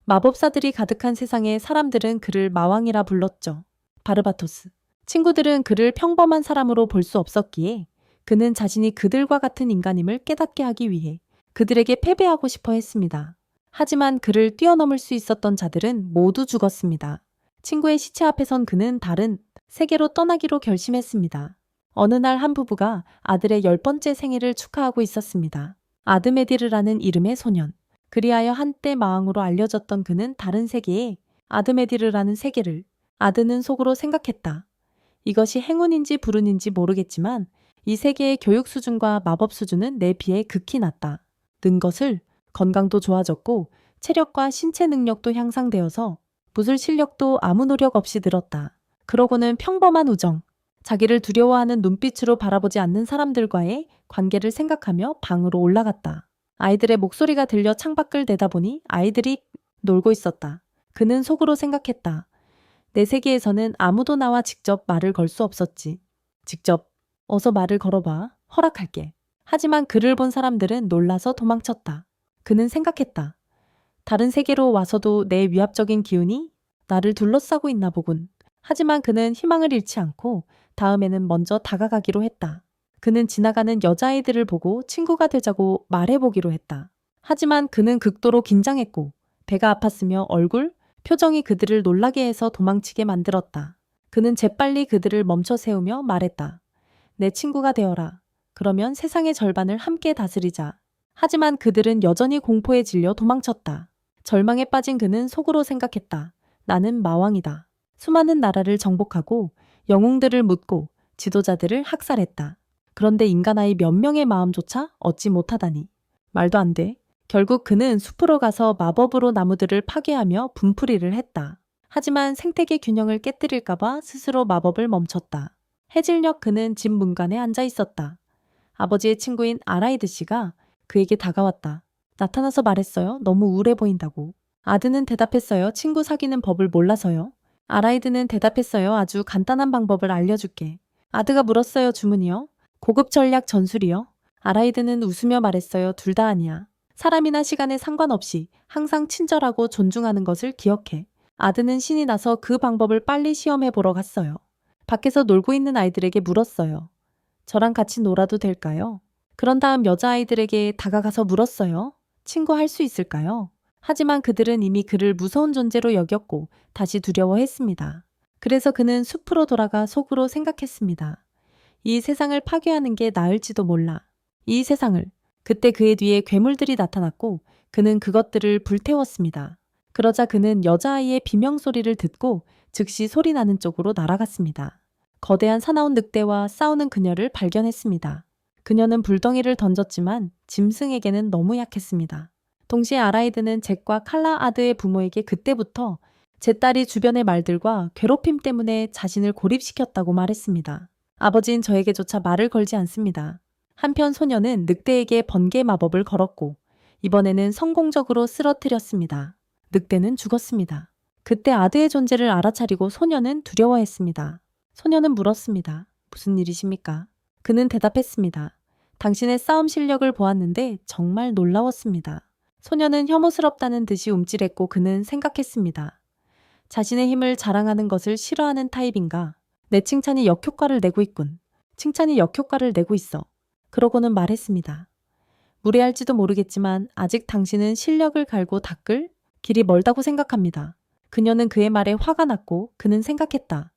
마법사들이 가득한 세상에 사람들은 그를 마왕이라 불렀죠. 바르바토스. 친구들은 그를 평범한 사람으로 볼 수 없었기에 그는 자신이 그들과 같은 인간임을 깨닫게 하기 위해 그들에게 패배하고 싶어 했습니다. 하지만 그를 뛰어넘을 수 있었던 자들은 모두 죽었습니다. 친구의 시체 앞에 선 그는 다른 세계로 떠나기로 결심했습니다. 어느 날 한 부부가 아들의 10번째 생일을 축하하고 있었습니다. 아드메디르라는 이름의 소년. 그리하여 한때 마왕으로 알려졌던 그는 다른 세계에 아드메디르라는 세계를 아드는 속으로 생각했다. 이것이 행운인지 불운인지 모르겠지만 이 세계의 교육 수준과 마법 수준은 내 비해 극히 낮다. 는 것을 건강도 좋아졌고 체력과 신체 능력도 향상되어서 무술 실력도 아무 노력 없이 늘었다. 그러고는 평범한 우정, 자기를 두려워하는 눈빛으로 바라보지 않는 사람들과의 관계를 생각하며 방으로 올라갔다. 아이들의 목소리가 들려 창밖을 내다보니 아이들이 놀고 있었다. 그는 속으로 생각했다. 내 세계에서는 아무도 나와 직접 말을 걸 수 없었지. 직접 어서 말을 걸어봐. 허락할게. 하지만 그를 본 사람들은 놀라서 도망쳤다. 그는 생각했다. 다른 세계로 와서도 내 위압적인 기운이 나를 둘러싸고 있나 보군. 하지만 그는 희망을 잃지 않고 다음에는 먼저 다가가기로 했다. 그는 지나가는 여자아이들을 보고 친구가 되자고 말해보기로 했다. 하지만 그는 극도로 긴장했고 배가 아팠으며 얼굴, 표정이 그들을 놀라게 해서 도망치게 만들었다. 그는 재빨리 그들을 멈춰 세우며 말했다. 내 친구가 되어라. 그러면 세상의 절반을 함께 다스리자. 하지만 그들은 여전히 공포에 질려 도망쳤다. 절망에 빠진 그는 속으로 생각했다. 나는 마왕이다. 수많은 나라를 정복하고 영웅들을 묻고 지도자들을 학살했다. 그런데 인간아이 몇 명의 마음조차 얻지 못하다니. 말도 안 돼. 결국 그는 숲으로 가서 마법으로 나무들을 파괴하며 분풀이를 했다. 하지만 생태계 균형을 깨뜨릴까봐 스스로 마법을 멈췄다. 해질녘 그는 집 문간에 앉아 있었다. 아버지의 친구인 아라이드 씨가 그에게 다가왔다. 나타나서 말했어요. 너무 우울해 보인다고. 아드는 대답했어요. 친구 사귀는 법을 몰라서요. 아라이드는 대답했어요. 아주 간단한 방법을 알려줄게. 아드가 물었어요. 주문이요? 고급 전략 전술이요? 아라이드는 웃으며 말했어요. 둘 다 아니야. 사람이나 시간에 상관없이 항상 친절하고 존중하는 것을 기억해. 아드는 신이 나서 그 방법을 빨리 시험해 보러 갔어요. 밖에서 놀고 있는 아이들에게 물었어요. 저랑 같이 놀아도 될까요? 그런 다음 여자아이들에게 다가가서 물었어요. 친구 할 수 있을까요? 하지만 그들은 이미 그를 무서운 존재로 여겼고 다시 두려워했습니다. 그래서 그는 숲으로 돌아가 속으로 생각했습니다. 이 세상을 파괴하는 게 나을지도 몰라. 이 세상을. 그때 그의 뒤에 괴물들이 나타났고 그는 그것들을 불태웠습니다. 그러자 그는 여자아이의 비명소리를 듣고 즉시 소리나는 쪽으로 날아갔습니다. 거대한 사나운 늑대와 싸우는 그녀를 발견했습니다. 그녀는 불덩이를 던졌지만 짐승에게는 너무 약했습니다. 동시에 아라이드는 잭과 칼라 아드의 부모에게 그때부터 제 딸이 주변의 말들과 괴롭힘 때문에 자신을 고립시켰다고 말했습니다. 아버지는 저에게조차 말을 걸지 않습니다. 한편 소녀는 늑대에게 번개 마법을 걸었고 이번에는 성공적으로 쓰러뜨렸습니다. 늑대는 죽었습니다. 그때 아드의 존재를 알아차리고 소녀는 두려워했습니다. 소녀는 물었습니다. 무슨 일이십니까? 그는 대답했습니다. 당신의 싸움 실력을 보았는데 정말 놀라웠습니다. 소녀는 혐오스럽다는 듯이 움찔했고 그는 생각했습니다. 자신의 힘을 자랑하는 것을 싫어하는 타입인가? 내 칭찬이 역효과를 내고 있군. 칭찬이 역효과를 내고 있어. 그러고는 말했습니다. 무례할지도 모르겠지만 아직 당신은 실력을 갈고 닦을 길이 멀다고 생각합니다. 그녀는 그의 말에 화가 났고 그는 생각했다.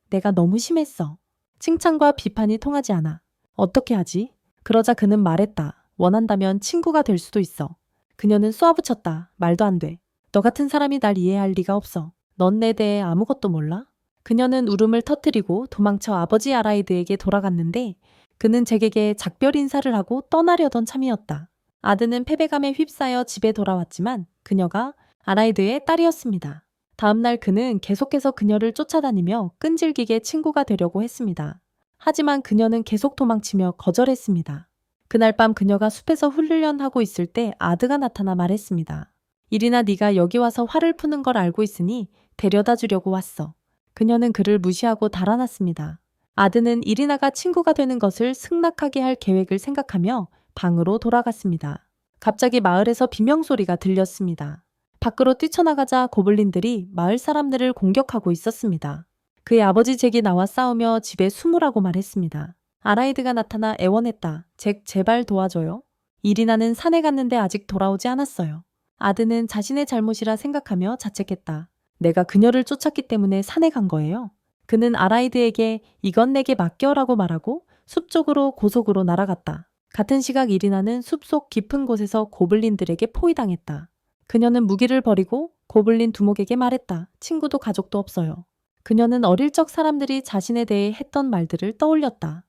내가 너무 심했어. 칭찬과 비판이 통하지 않아. 어떻게 하지? 그러자 그는 말했다. 원한다면 친구가 될 수도 있어. 그녀는 쏘아붙였다. 말도 안 돼. 너 같은 사람이 날 이해할 리가 없어. 넌 내 대해 아무것도 몰라? 그녀는 울음을 터뜨리고 도망쳐 아버지 아라이드에게 돌아갔는데 그는 잭에게 작별 인사를 하고 떠나려던 참이었다. 아드는 패배감에 휩싸여 집에 돌아왔지만 그녀가 아라이드의 딸이었습니다. 다음날 그는 계속해서 그녀를 쫓아다니며 끈질기게 친구가 되려고 했습니다. 하지만 그녀는 계속 도망치며 거절했습니다. 그날 밤 그녀가 숲에서 훈련하고 있을 때 아드가 나타나 말했습니다. 이리나 네가 여기 와서 화를 푸는 걸 알고 있으니 데려다 주려고 왔어. 그녀는 그를 무시하고 달아났습니다. 아드는 이리나가 친구가 되는 것을 승낙하게 할 계획을 생각하며 방으로 돌아갔습니다. 갑자기 마을에서 비명소리가 들렸습니다. 밖으로 뛰쳐나가자 고블린들이 마을 사람들을 공격하고 있었습니다. 그의 아버지 잭이 나와 싸우며 집에 숨으라고 말했습니다. 아라이드가 나타나 애원했다. 잭, 제발 도와줘요. 이리나는 산에 갔는데 아직 돌아오지 않았어요. 아드는 자신의 잘못이라 생각하며 자책했다. 내가 그녀를 쫓았기 때문에 산에 간 거예요. 그는 아라이드에게 이건 내게 맡겨라고 말하고 숲 쪽으로 고속으로 날아갔다. 같은 시각 이리나는 숲속 깊은 곳에서 고블린들에게 포위당했다. 그녀는 무기를 버리고 고블린 두목에게 말했다. 친구도 가족도 없어요. 그녀는 어릴 적 사람들이 자신에 대해 했던 말들을 떠올렸다.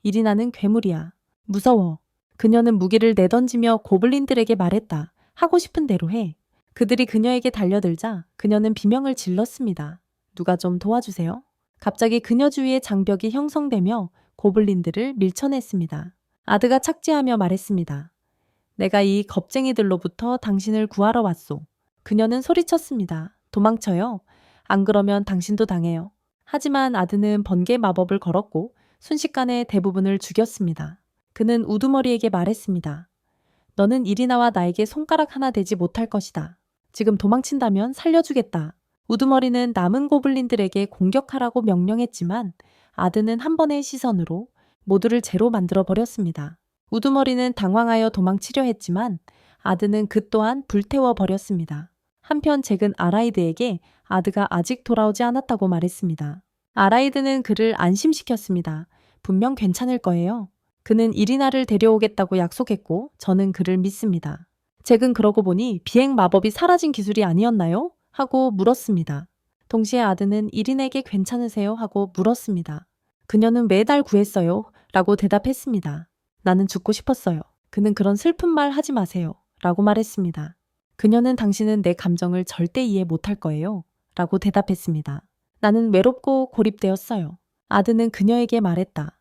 이리나는 괴물이야. 무서워. 그녀는 무기를 내던지며 고블린들에게 말했다. 하고 싶은 대로 해. 그들이 그녀에게 달려들자 그녀는 비명을 질렀습니다. 누가 좀 도와주세요. 갑자기 그녀 주위에 장벽이 형성되며 고블린들을 밀쳐냈습니다. 아드가 착지하며 말했습니다. 내가 이 겁쟁이들로부터 당신을 구하러 왔소. 그녀는 소리쳤습니다. 도망쳐요. 안 그러면 당신도 당해요. 하지만 아드는 번개 마법을 걸었고 순식간에 대부분을 죽였습니다. 그는 우두머리에게 말했습니다. 너는 이리나와 나에게 손가락 하나 대지 못할 것이다. 지금 도망친다면 살려주겠다. 우두머리는 남은 고블린들에게 공격하라고 명령했지만 아드는 한 번의 시선으로 모두를 제로 만들어 버렸습니다. 우두머리는 당황하여 도망치려 했지만 아드는 그 또한 불태워 버렸습니다. 한편 잭은 아라이드에게 아드가 아직 돌아오지 않았다고 말했습니다. 아라이드는 그를 안심시켰습니다. 분명 괜찮을 거예요. 그는 이리나를 데려오겠다고 약속했고 저는 그를 믿습니다. 잭은 그러고 보니 비행 마법이 사라진 기술이 아니었나요? 하고 물었습니다. 동시에 아드는 이린에게 괜찮으세요? 하고 물었습니다. 그녀는 매달 구했어요. 라고 대답했습니다. 나는 죽고 싶었어요. 그는 그런 슬픈 말 하지 마세요. 라고 말했습니다. 그녀는 당신은 내 감정을 절대 이해 못할 거예요. 라고 대답했습니다. 나는 외롭고 고립되었어요. 아드는 그녀에게 말했다.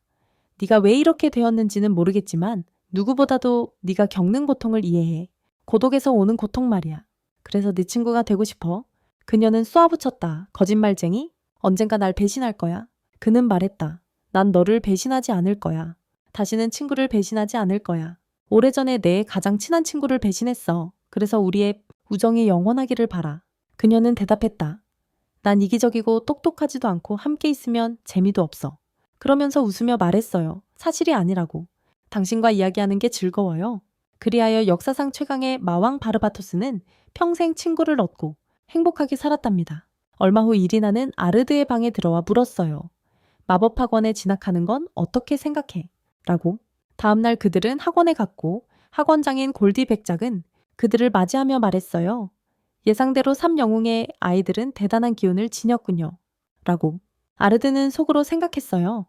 네가 왜 이렇게 되었는지는 모르겠지만 누구보다도 네가 겪는 고통을 이해해. 고독에서 오는 고통 말이야. 그래서 네 친구가 되고 싶어. 그녀는 쏘아붙였다. 거짓말쟁이? 언젠가 날 배신할 거야. 그는 말했다. 난 너를 배신하지 않을 거야. 다시는 친구를 배신하지 않을 거야. 오래전에 내 가장 친한 친구를 배신했어. 그래서 우리의 우정이 영원하기를 바라. 그녀는 대답했다. 난 이기적이고 똑똑하지도 않고 함께 있으면 재미도 없어. 그러면서 웃으며 말했어요. 사실이 아니라고. 당신과 이야기하는 게 즐거워요. 그리하여 역사상 최강의 마왕 바르바토스는 평생 친구를 얻고 행복하게 살았답니다. 얼마 후 이리나는 아르드의 방에 들어와 물었어요. 마법학원에 진학하는 건 어떻게 생각해? 라고. 다음날 그들은 학원에 갔고 학원장인 골디 백작은 그들을 맞이하며 말했어요. 예상대로 3영웅의 아이들은 대단한 기운을 지녔군요. 라고. 아르드는 속으로 생각했어요.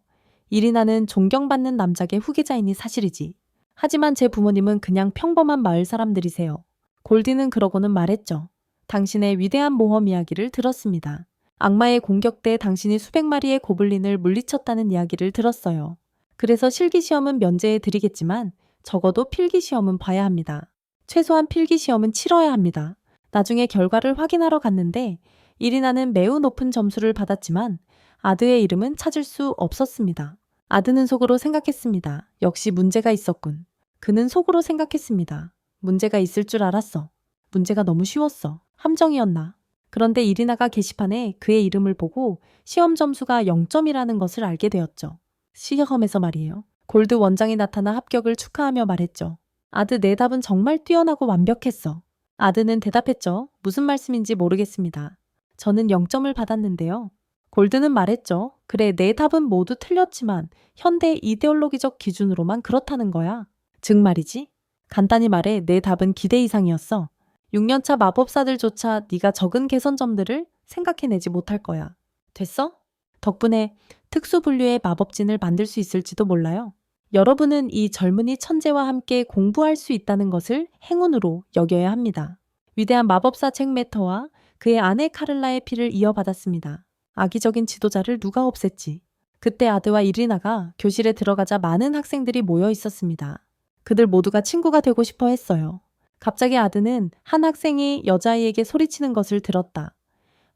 이리나는 존경받는 남작의 후계자이니 사실이지. 하지만 제 부모님은 그냥 평범한 마을 사람들이세요. 골디는 그러고는 말했죠. 당신의 위대한 모험 이야기를 들었습니다. 악마의 공격 때 당신이 수백 마리의 고블린을 물리쳤다는 이야기를 들었어요. 그래서 실기시험은 면제해 드리겠지만 적어도 필기시험은 봐야 합니다. 최소한 필기시험은 치러야 합니다. 나중에 결과를 확인하러 갔는데 이리나는 매우 높은 점수를 받았지만 아드의 이름은 찾을 수 없었습니다. 아드는 속으로 생각했습니다. 역시 문제가 있었군. 그는 속으로 생각했습니다. 문제가 있을 줄 알았어. 문제가 너무 쉬웠어. 함정이었나. 그런데 이리나가 게시판에 그의 이름을 보고 시험 점수가 0점이라는 것을 알게 되었죠. 시험에서 말이에요. 골드 원장이 나타나 합격을 축하하며 말했죠. 아드 내 답은 정말 뛰어나고 완벽했어. 아드는 대답했죠. 무슨 말씀인지 모르겠습니다. 저는 0점을 받았는데요. 골드는 말했죠. 그래, 내 답은 모두 틀렸지만 현대 이데올로기적 기준으로만 그렇다는 거야. 즉 말이지. 간단히 말해 내 답은 기대 이상이었어. 6년차 마법사들조차 네가 적은 개선점들을 생각해내지 못할 거야. 됐어? 덕분에 특수 분류의 마법진을 만들 수 있을지도 몰라요. 여러분은 이 젊은이 천재와 함께 공부할 수 있다는 것을 행운으로 여겨야 합니다. 위대한 마법사 잭 매터와 그의 아내 카를라의 피를 이어받았습니다. 악의적인 지도자를 누가 없앴지. 그때 아드와 이리나가 교실에 들어가자 많은 학생들이 모여 있었습니다. 그들 모두가 친구가 되고 싶어 했어요. 갑자기 아드는 한 학생이 여자아이에게 소리치는 것을 들었다.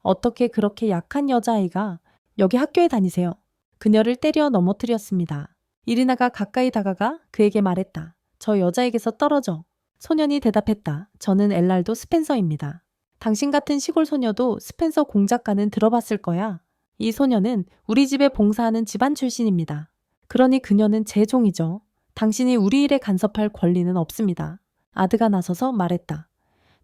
어떻게 그렇게 약한 여자아이가 여기 학교에 다니세요? 그녀를 때려 넘어뜨렸습니다. 이리나가 가까이 다가가 그에게 말했다. 저 여자에게서 떨어져. 소년이 대답했다. 저는 엘랄도 스펜서입니다. 당신 같은 시골 소녀도 스펜서 공작가는 들어봤을 거야. 이 소녀는 우리 집에 봉사하는 집안 출신입니다. 그러니 그녀는 제 종이죠. 당신이 우리 일에 간섭할 권리는 없습니다. 아드가 나서서 말했다.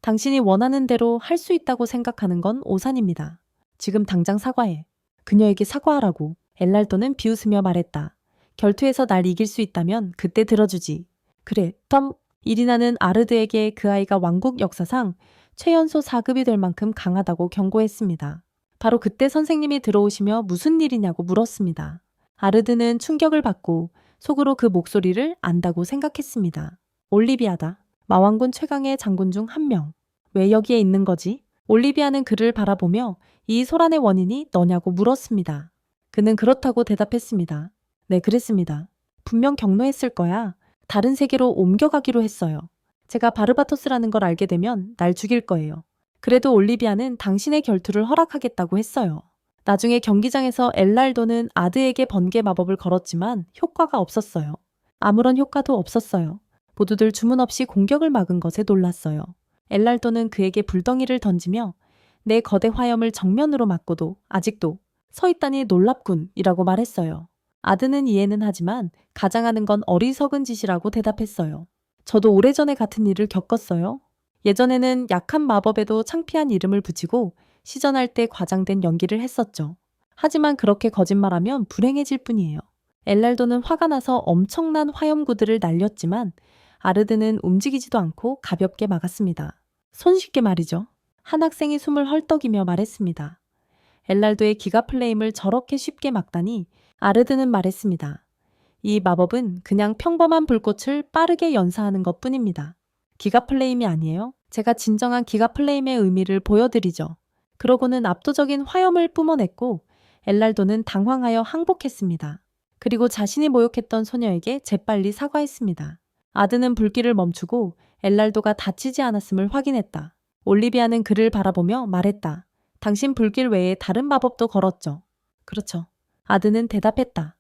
당신이 원하는 대로 할 수 있다고 생각하는 건 오산입니다. 지금 당장 사과해. 그녀에게 사과하라고. 엘랄도는 비웃으며 말했다. 결투에서 날 이길 수 있다면 그때 들어주지. 그래, 텀. 이리나는 아르드에게 그 아이가 왕국 역사상 최연소 4급이 될 만큼 강하다고 경고했습니다. 바로 그때 선생님이 들어오시며 무슨 일이냐고 물었습니다. 아르드는 충격을 받고 속으로 그 목소리를 안다고 생각했습니다. 올리비아다. 마왕군 최강의 장군 중 한 명. 왜 여기에 있는 거지? 올리비아는 그를 바라보며 이 소란의 원인이 너냐고 물었습니다. 그는 그렇다고 대답했습니다. 네, 그랬습니다. 분명 경로했을 거야. 다른 세계로 옮겨가기로 했어요. 제가 바르바토스라는 걸 알게 되면 날 죽일 거예요. 그래도 올리비아는 당신의 결투를 허락하겠다고 했어요. 나중에 경기장에서 엘랄도는 아드에게 번개 마법을 걸었지만 효과가 없었어요. 아무런 효과도 없었어요. 모두들 주문 없이 공격을 막은 것에 놀랐어요. 엘랄도는 그에게 불덩이를 던지며 내 거대 화염을 정면으로 맞고도 아직도 서 있다니 놀랍군 이라고 말했어요. 아드는 이해는 하지만 가장하는 건 어리석은 짓이라고 대답했어요. 저도 오래전에 같은 일을 겪었어요. 예전에는 약한 마법에도 창피한 이름을 붙이고 시전할 때 과장된 연기를 했었죠. 하지만 그렇게 거짓말하면 불행해질 뿐이에요. 엘랄도는 화가 나서 엄청난 화염구들을 날렸지만 아르드는 움직이지도 않고 가볍게 막았습니다. 손쉽게 말이죠. 한 학생이 숨을 헐떡이며 말했습니다. 엘랄도의 기가 플레임을 저렇게 쉽게 막다니. 아르드는 말했습니다. 이 마법은 그냥 평범한 불꽃을 빠르게 연사하는 것 뿐입니다. 기가 플레임이 아니에요. 제가 진정한 기가 플레임의 의미를 보여드리죠. 그러고는 압도적인 화염을 뿜어냈고 엘랄도는 당황하여 항복했습니다. 그리고 자신이 모욕했던 소녀에게 재빨리 사과했습니다. 아드는 불길을 멈추고 엘랄도가 다치지 않았음을 확인했다. 올리비아는 그를 바라보며 말했다. 당신 불길 외에 다른 마법도 걸었죠. 그렇죠. 아드는 대답했다.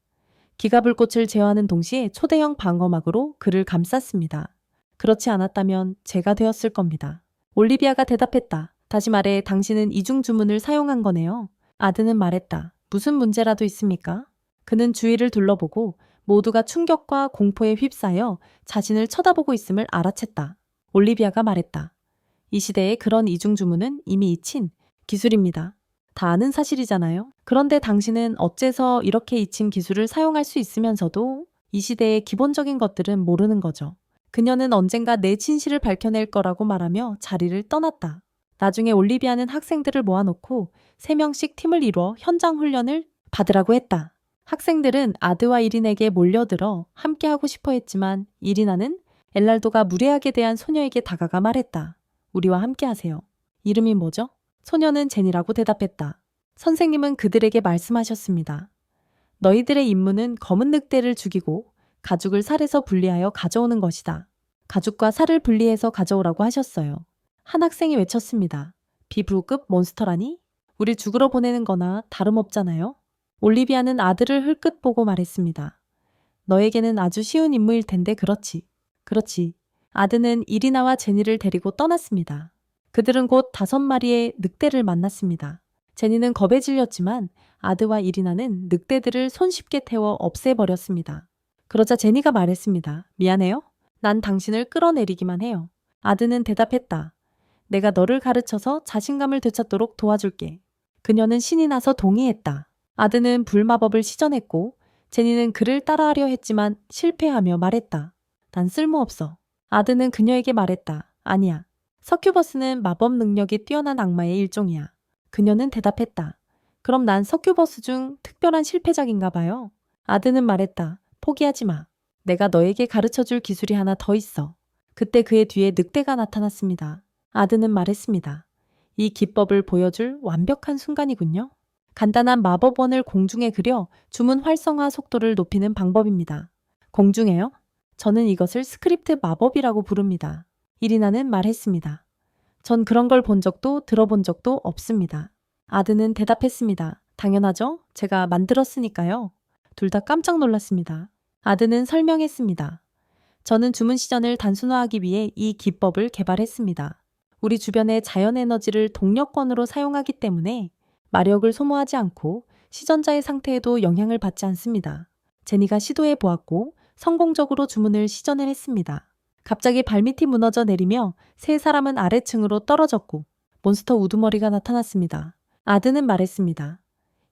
기가불꽃을 제어하는 동시에 초대형 방어막으로 그를 감쌌습니다. 그렇지 않았다면 제가 되었을 겁니다. 올리비아가 대답했다. 다시 말해 당신은 이중 주문을 사용한 거네요. 아드는 말했다. 무슨 문제라도 있습니까? 그는 주위를 둘러보고 모두가 충격과 공포에 휩싸여 자신을 쳐다보고 있음을 알아챘다. 올리비아가 말했다. 이 시대에 그런 이중 주문은 이미 잊힌 기술입니다. 다 아는 사실이잖아요. 그런데 당신은 어째서 이렇게 잊힌 기술을 사용할 수 있으면서도 이 시대의 기본적인 것들은 모르는 거죠. 그녀는 언젠가 내 진실을 밝혀낼 거라고 말하며 자리를 떠났다. 나중에 올리비아는 학생들을 모아놓고 3명씩 팀을 이루어 현장 훈련을 받으라고 했다. 학생들은 아드와 이린에게 몰려들어 함께하고 싶어 했지만 이리나는 엘랄도가 무례하게 대한 소녀에게 다가가 말했다. 우리와 함께하세요. 이름이 뭐죠? 소녀는 제니라고 대답했다. 선생님은 그들에게 말씀하셨습니다. 너희들의 임무는 검은 늑대를 죽이고 가죽을 살에서 분리하여 가져오는 것이다. 가죽과 살을 분리해서 가져오라고 하셨어요. 한 학생이 외쳤습니다. 비브루급 몬스터라니? 우리 죽으러 보내는 거나 다름없잖아요. 올리비아는 아들을 흘끗 보고 말했습니다. 너에게는 아주 쉬운 임무일 텐데 그렇지. 그렇지. 아드는 이리나와 제니를 데리고 떠났습니다. 그들은 곧 5마리의 늑대를 만났습니다. 제니는 겁에 질렸지만 아드와 이리나는 늑대들을 손쉽게 태워 없애버렸습니다. 그러자 제니가 말했습니다. 미안해요. 난 당신을 끌어내리기만 해요. 아드는 대답했다. 내가 너를 가르쳐서 자신감을 되찾도록 도와줄게. 그녀는 신이 나서 동의했다. 아드는 불마법을 시전했고 제니는 그를 따라하려 했지만 실패하며 말했다. 난 쓸모없어. 아드는 그녀에게 말했다. 아니야. 서큐버스는 마법 능력이 뛰어난 악마의 일종이야. 그녀는 대답했다. 그럼 난 서큐버스 중 특별한 실패작인가 봐요. 아드는 말했다. 포기하지 마. 내가 너에게 가르쳐줄 기술이 하나 더 있어. 그때 그의 뒤에 늑대가 나타났습니다. 아드는 말했습니다. 이 기법을 보여줄 완벽한 순간이군요. 간단한 마법원을 공중에 그려 주문 활성화 속도를 높이는 방법입니다. 공중에요? 저는 이것을 스크립트 마법이라고 부릅니다. 이리나는 말했습니다. 전 그런 걸 본 적도 들어본 적도 없습니다. 아드는 대답했습니다. 당연하죠. 제가 만들었으니까요. 둘 다 깜짝 놀랐습니다. 아드는 설명했습니다. 저는 주문 시전을 단순화하기 위해 이 기법을 개발했습니다. 우리 주변의 자연 에너지를 동력권으로 사용하기 때문에 마력을 소모하지 않고 시전자의 상태에도 영향을 받지 않습니다. 제니가 시도해 보았고 성공적으로 주문을 시전을 했습니다. 갑자기 발밑이 무너져 내리며 세 사람은 아래층으로 떨어졌고 몬스터 우두머리가 나타났습니다. 아드는 말했습니다.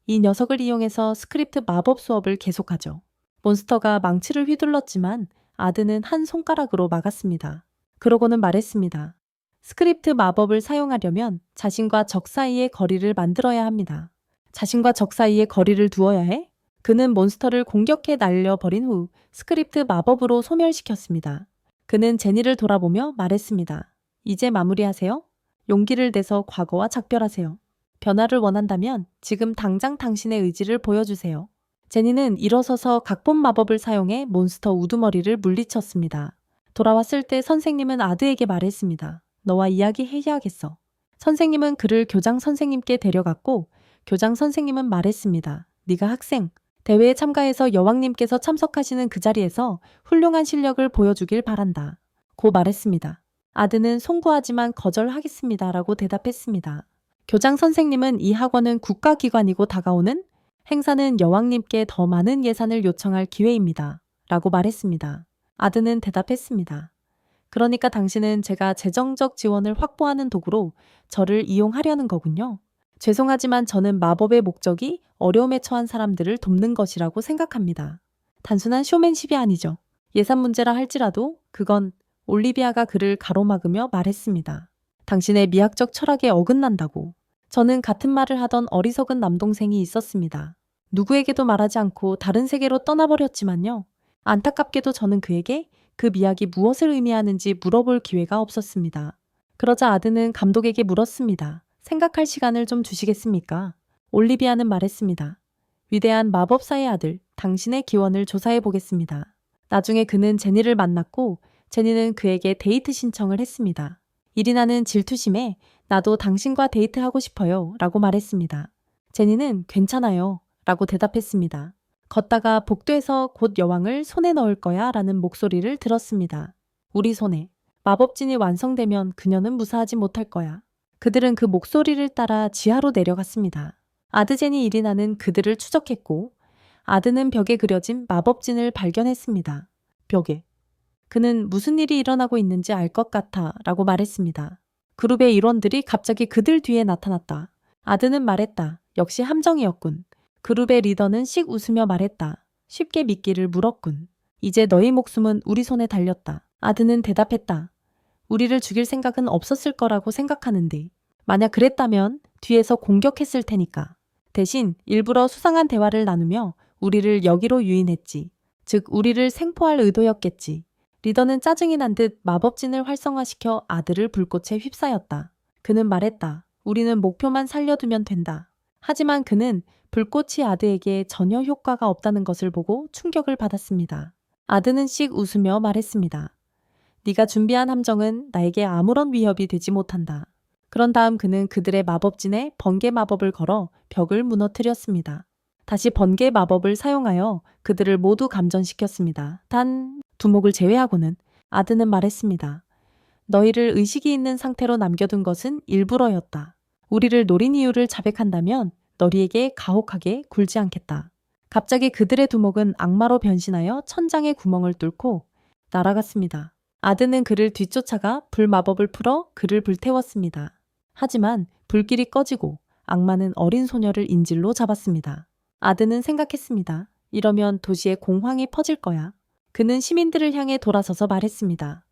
이 녀석을 이용해서 스크립트 마법 수업을 계속하죠. 몬스터가 망치를 휘둘렀지만 아드는 한 손가락으로 막았습니다. 그러고는 말했습니다. 스크립트 마법을 사용하려면 자신과 적 사이의 거리를 만들어야 합니다. 자신과 적 사이에 거리를 두어야 해? 그는 몬스터를 공격해 날려버린 후 스크립트 마법으로 소멸시켰습니다. 그는 제니를 돌아보며 말했습니다. 이제 마무리하세요. 용기를 내서 과거와 작별하세요. 변화를 원한다면 지금 당장 당신의 의지를 보여주세요. 제니는 일어서서 각본 마법을 사용해 몬스터 우두머리를 물리쳤습니다. 돌아왔을 때 선생님은 아드에게 말했습니다. 너와 이야기해야겠어. 선생님은 그를 교장 선생님께 데려갔고 교장 선생님은 말했습니다. 네가 학생, 대회에 참가해서 여왕님께서 참석하시는 그 자리에서 훌륭한 실력을 보여주길 바란다. 고 말했습니다. 아드는 송구하지만 거절하겠습니다. 라고 대답했습니다. 교장 선생님은 이 학원은 국가기관이고 다가오는 행사는 여왕님께 더 많은 예산을 요청할 기회입니다. 라고 말했습니다. 아드는 대답했습니다. 그러니까 당신은 제가 재정적 지원을 확보하는 도구로 저를 이용하려는 거군요. 죄송하지만 저는 마법의 목적이 어려움에 처한 사람들을 돕는 것이라고 생각합니다. 단순한 쇼맨십이 아니죠. 예산 문제라 할지라도 그건 올리비아가 그를 가로막으며 말했습니다. 당신의 미학적 철학에 어긋난다고. 저는 같은 말을 하던 어리석은 남동생이 있었습니다. 누구에게도 말하지 않고 다른 세계로 떠나버렸지만요. 안타깝게도 저는 그에게 그 미학이 무엇을 의미하는지 물어볼 기회가 없었습니다. 그러자 아드는 감독에게 물었습니다. 생각할 시간을 좀 주시겠습니까? 올리비아는 말했습니다. 위대한 마법사의 아들, 당신의 기원을 조사해 보겠습니다. 나중에 그는 제니를 만났고 제니는 그에게 데이트 신청을 했습니다. 이리나는 질투심에 나도 당신과 데이트하고 싶어요 라고 말했습니다. 제니는 괜찮아요 라고 대답했습니다. 걷다가 복도에서 곧 여왕을 손에 넣을 거야 라는 목소리를 들었습니다. 우리 손에. 마법진이 완성되면 그녀는 무사하지 못할 거야. 그들은 그 목소리를 따라 지하로 내려갔습니다. 아드제니 이리나는 그들을 추적했고 아드는 벽에 그려진 마법진을 발견했습니다. 벽에. 그는 무슨 일이 일어나고 있는지 알 것 같아 라고 말했습니다. 그룹의 일원들이 갑자기 그들 뒤에 나타났다. 아드는 말했다. 역시 함정이었군. 그룹의 리더는 씩 웃으며 말했다. 쉽게 믿기를 물었군. 이제 너희 목숨은 우리 손에 달렸다. 아드는 대답했다. 우리를 죽일 생각은 없었을 거라고 생각하는데 만약 그랬다면 뒤에서 공격했을 테니까. 대신 일부러 수상한 대화를 나누며 우리를 여기로 유인했지. 즉 우리를 생포할 의도였겠지. 리더는 짜증이 난 듯 마법진을 활성화시켜 아들을 불꽃에 휩싸였다. 그는 말했다. 우리는 목표만 살려두면 된다. 하지만 그는 불꽃이 아드에게 전혀 효과가 없다는 것을 보고 충격을 받았습니다. 아드는 씩 웃으며 말했습니다. 네가 준비한 함정은 나에게 아무런 위협이 되지 못한다. 그런 다음 그는 그들의 마법진에 번개 마법을 걸어 벽을 무너뜨렸습니다. 다시 번개 마법을 사용하여 그들을 모두 감전시켰습니다. 단 두목을 제외하고는 아드는 말했습니다. 너희를 의식이 있는 상태로 남겨둔 것은 일부러였다. 우리를 노린 이유를 자백한다면 너희에게 가혹하게 굴지 않겠다. 갑자기 그들의 두목은 악마로 변신하여 천장에 구멍을 뚫고 날아갔습니다. 아드는 그를 뒤쫓아가 불마법을 풀어 그를 불태웠습니다. 하지만 불길이 꺼지고 악마는 어린 소녀를 인질로 잡았습니다. 아드는 생각했습니다. 이러면 도시에 공황이 퍼질 거야. 그는 시민들을 향해 돌아서서 말했습니다.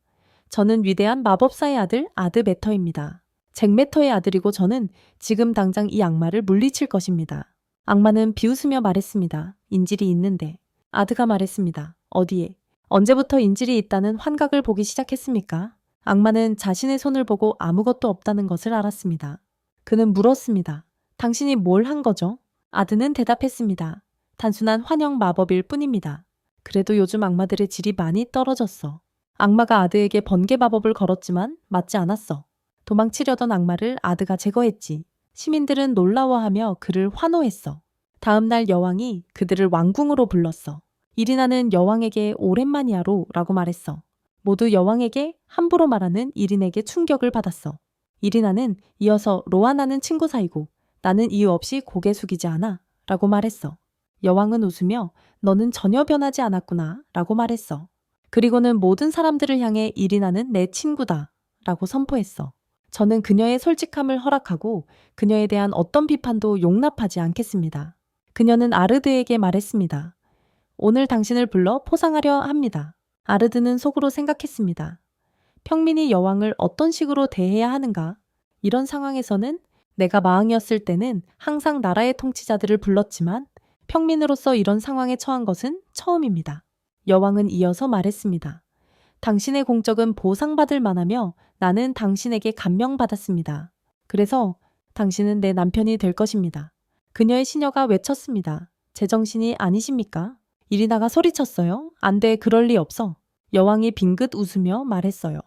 저는 위대한 마법사의 아들 아드 매터입니다. 잭 매터의 아들이고 저는 지금 당장 이 악마를 물리칠 것입니다. 악마는 비웃으며 말했습니다. 인질이 있는데. 아드가 말했습니다. 어디에? 언제부터 인질이 있다는 환각을 보기 시작했습니까? 악마는 자신의 손을 보고 아무것도 없다는 것을 알았습니다. 그는 물었습니다. 당신이 뭘 한 거죠? 아드는 대답했습니다. 단순한 환영 마법일 뿐입니다. 그래도 요즘 악마들의 질이 많이 떨어졌어. 악마가 아드에게 번개 마법을 걸었지만 맞지 않았어. 도망치려던 악마를 아드가 제거했지. 시민들은 놀라워하며 그를 환호했어. 다음 날 여왕이 그들을 왕궁으로 불렀어. 이리나는 여왕에게 오랜만이야로 라고 말했어. 모두 여왕에게 함부로 말하는 이린에게 충격을 받았어. 이리나는 이어서 로아나는 친구 사이고 나는 이유 없이 고개 숙이지 않아 라고 말했어. 여왕은 웃으며 너는 전혀 변하지 않았구나 라고 말했어. 그리고는 모든 사람들을 향해 이리나는 내 친구다 라고 선포했어. 저는 그녀의 솔직함을 허락하고 그녀에 대한 어떤 비판도 용납하지 않겠습니다. 그녀는 아르드에게 말했습니다. 오늘 당신을 불러 포상하려 합니다. 아르드는 속으로 생각했습니다. 평민이 여왕을 어떤 식으로 대해야 하는가? 이런 상황에서는 내가 마왕이었을 때는 항상 나라의 통치자들을 불렀지만 평민으로서 이런 상황에 처한 것은 처음입니다. 여왕은 이어서 말했습니다. 당신의 공적은 보상받을 만하며 나는 당신에게 감명받았습니다. 그래서 당신은 내 남편이 될 것입니다. 그녀의 시녀가 외쳤습니다. 제정신이 아니십니까? 이리나가 소리쳤어요. 안 돼, 그럴 리 없어. 여왕이 빙긋 웃으며 말했어요.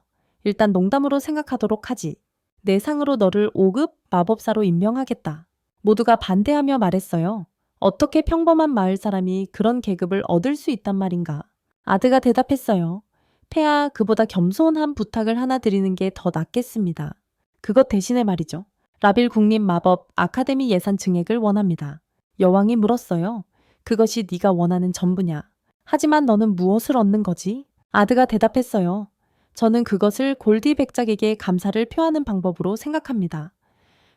일단 농담으로 생각하도록 하지. 내 상으로 너를 5급 마법사로 임명하겠다. 모두가 반대하며 말했어요. 어떻게 평범한 마을 사람이 그런 계급을 얻을 수 있단 말인가? 아드가 대답했어요. 폐하, 그보다 겸손한 부탁을 하나 드리는 게 더 낫겠습니다. 그것 대신에 말이죠. 라빌 국립 마법 아카데미 예산 증액을 원합니다. 여왕이 물었어요. 그것이 네가 원하는 전부냐? 하지만 너는 무엇을 얻는 거지? 아드가 대답했어요. 저는 그것을 골디 백작에게 감사를 표하는 방법으로 생각합니다.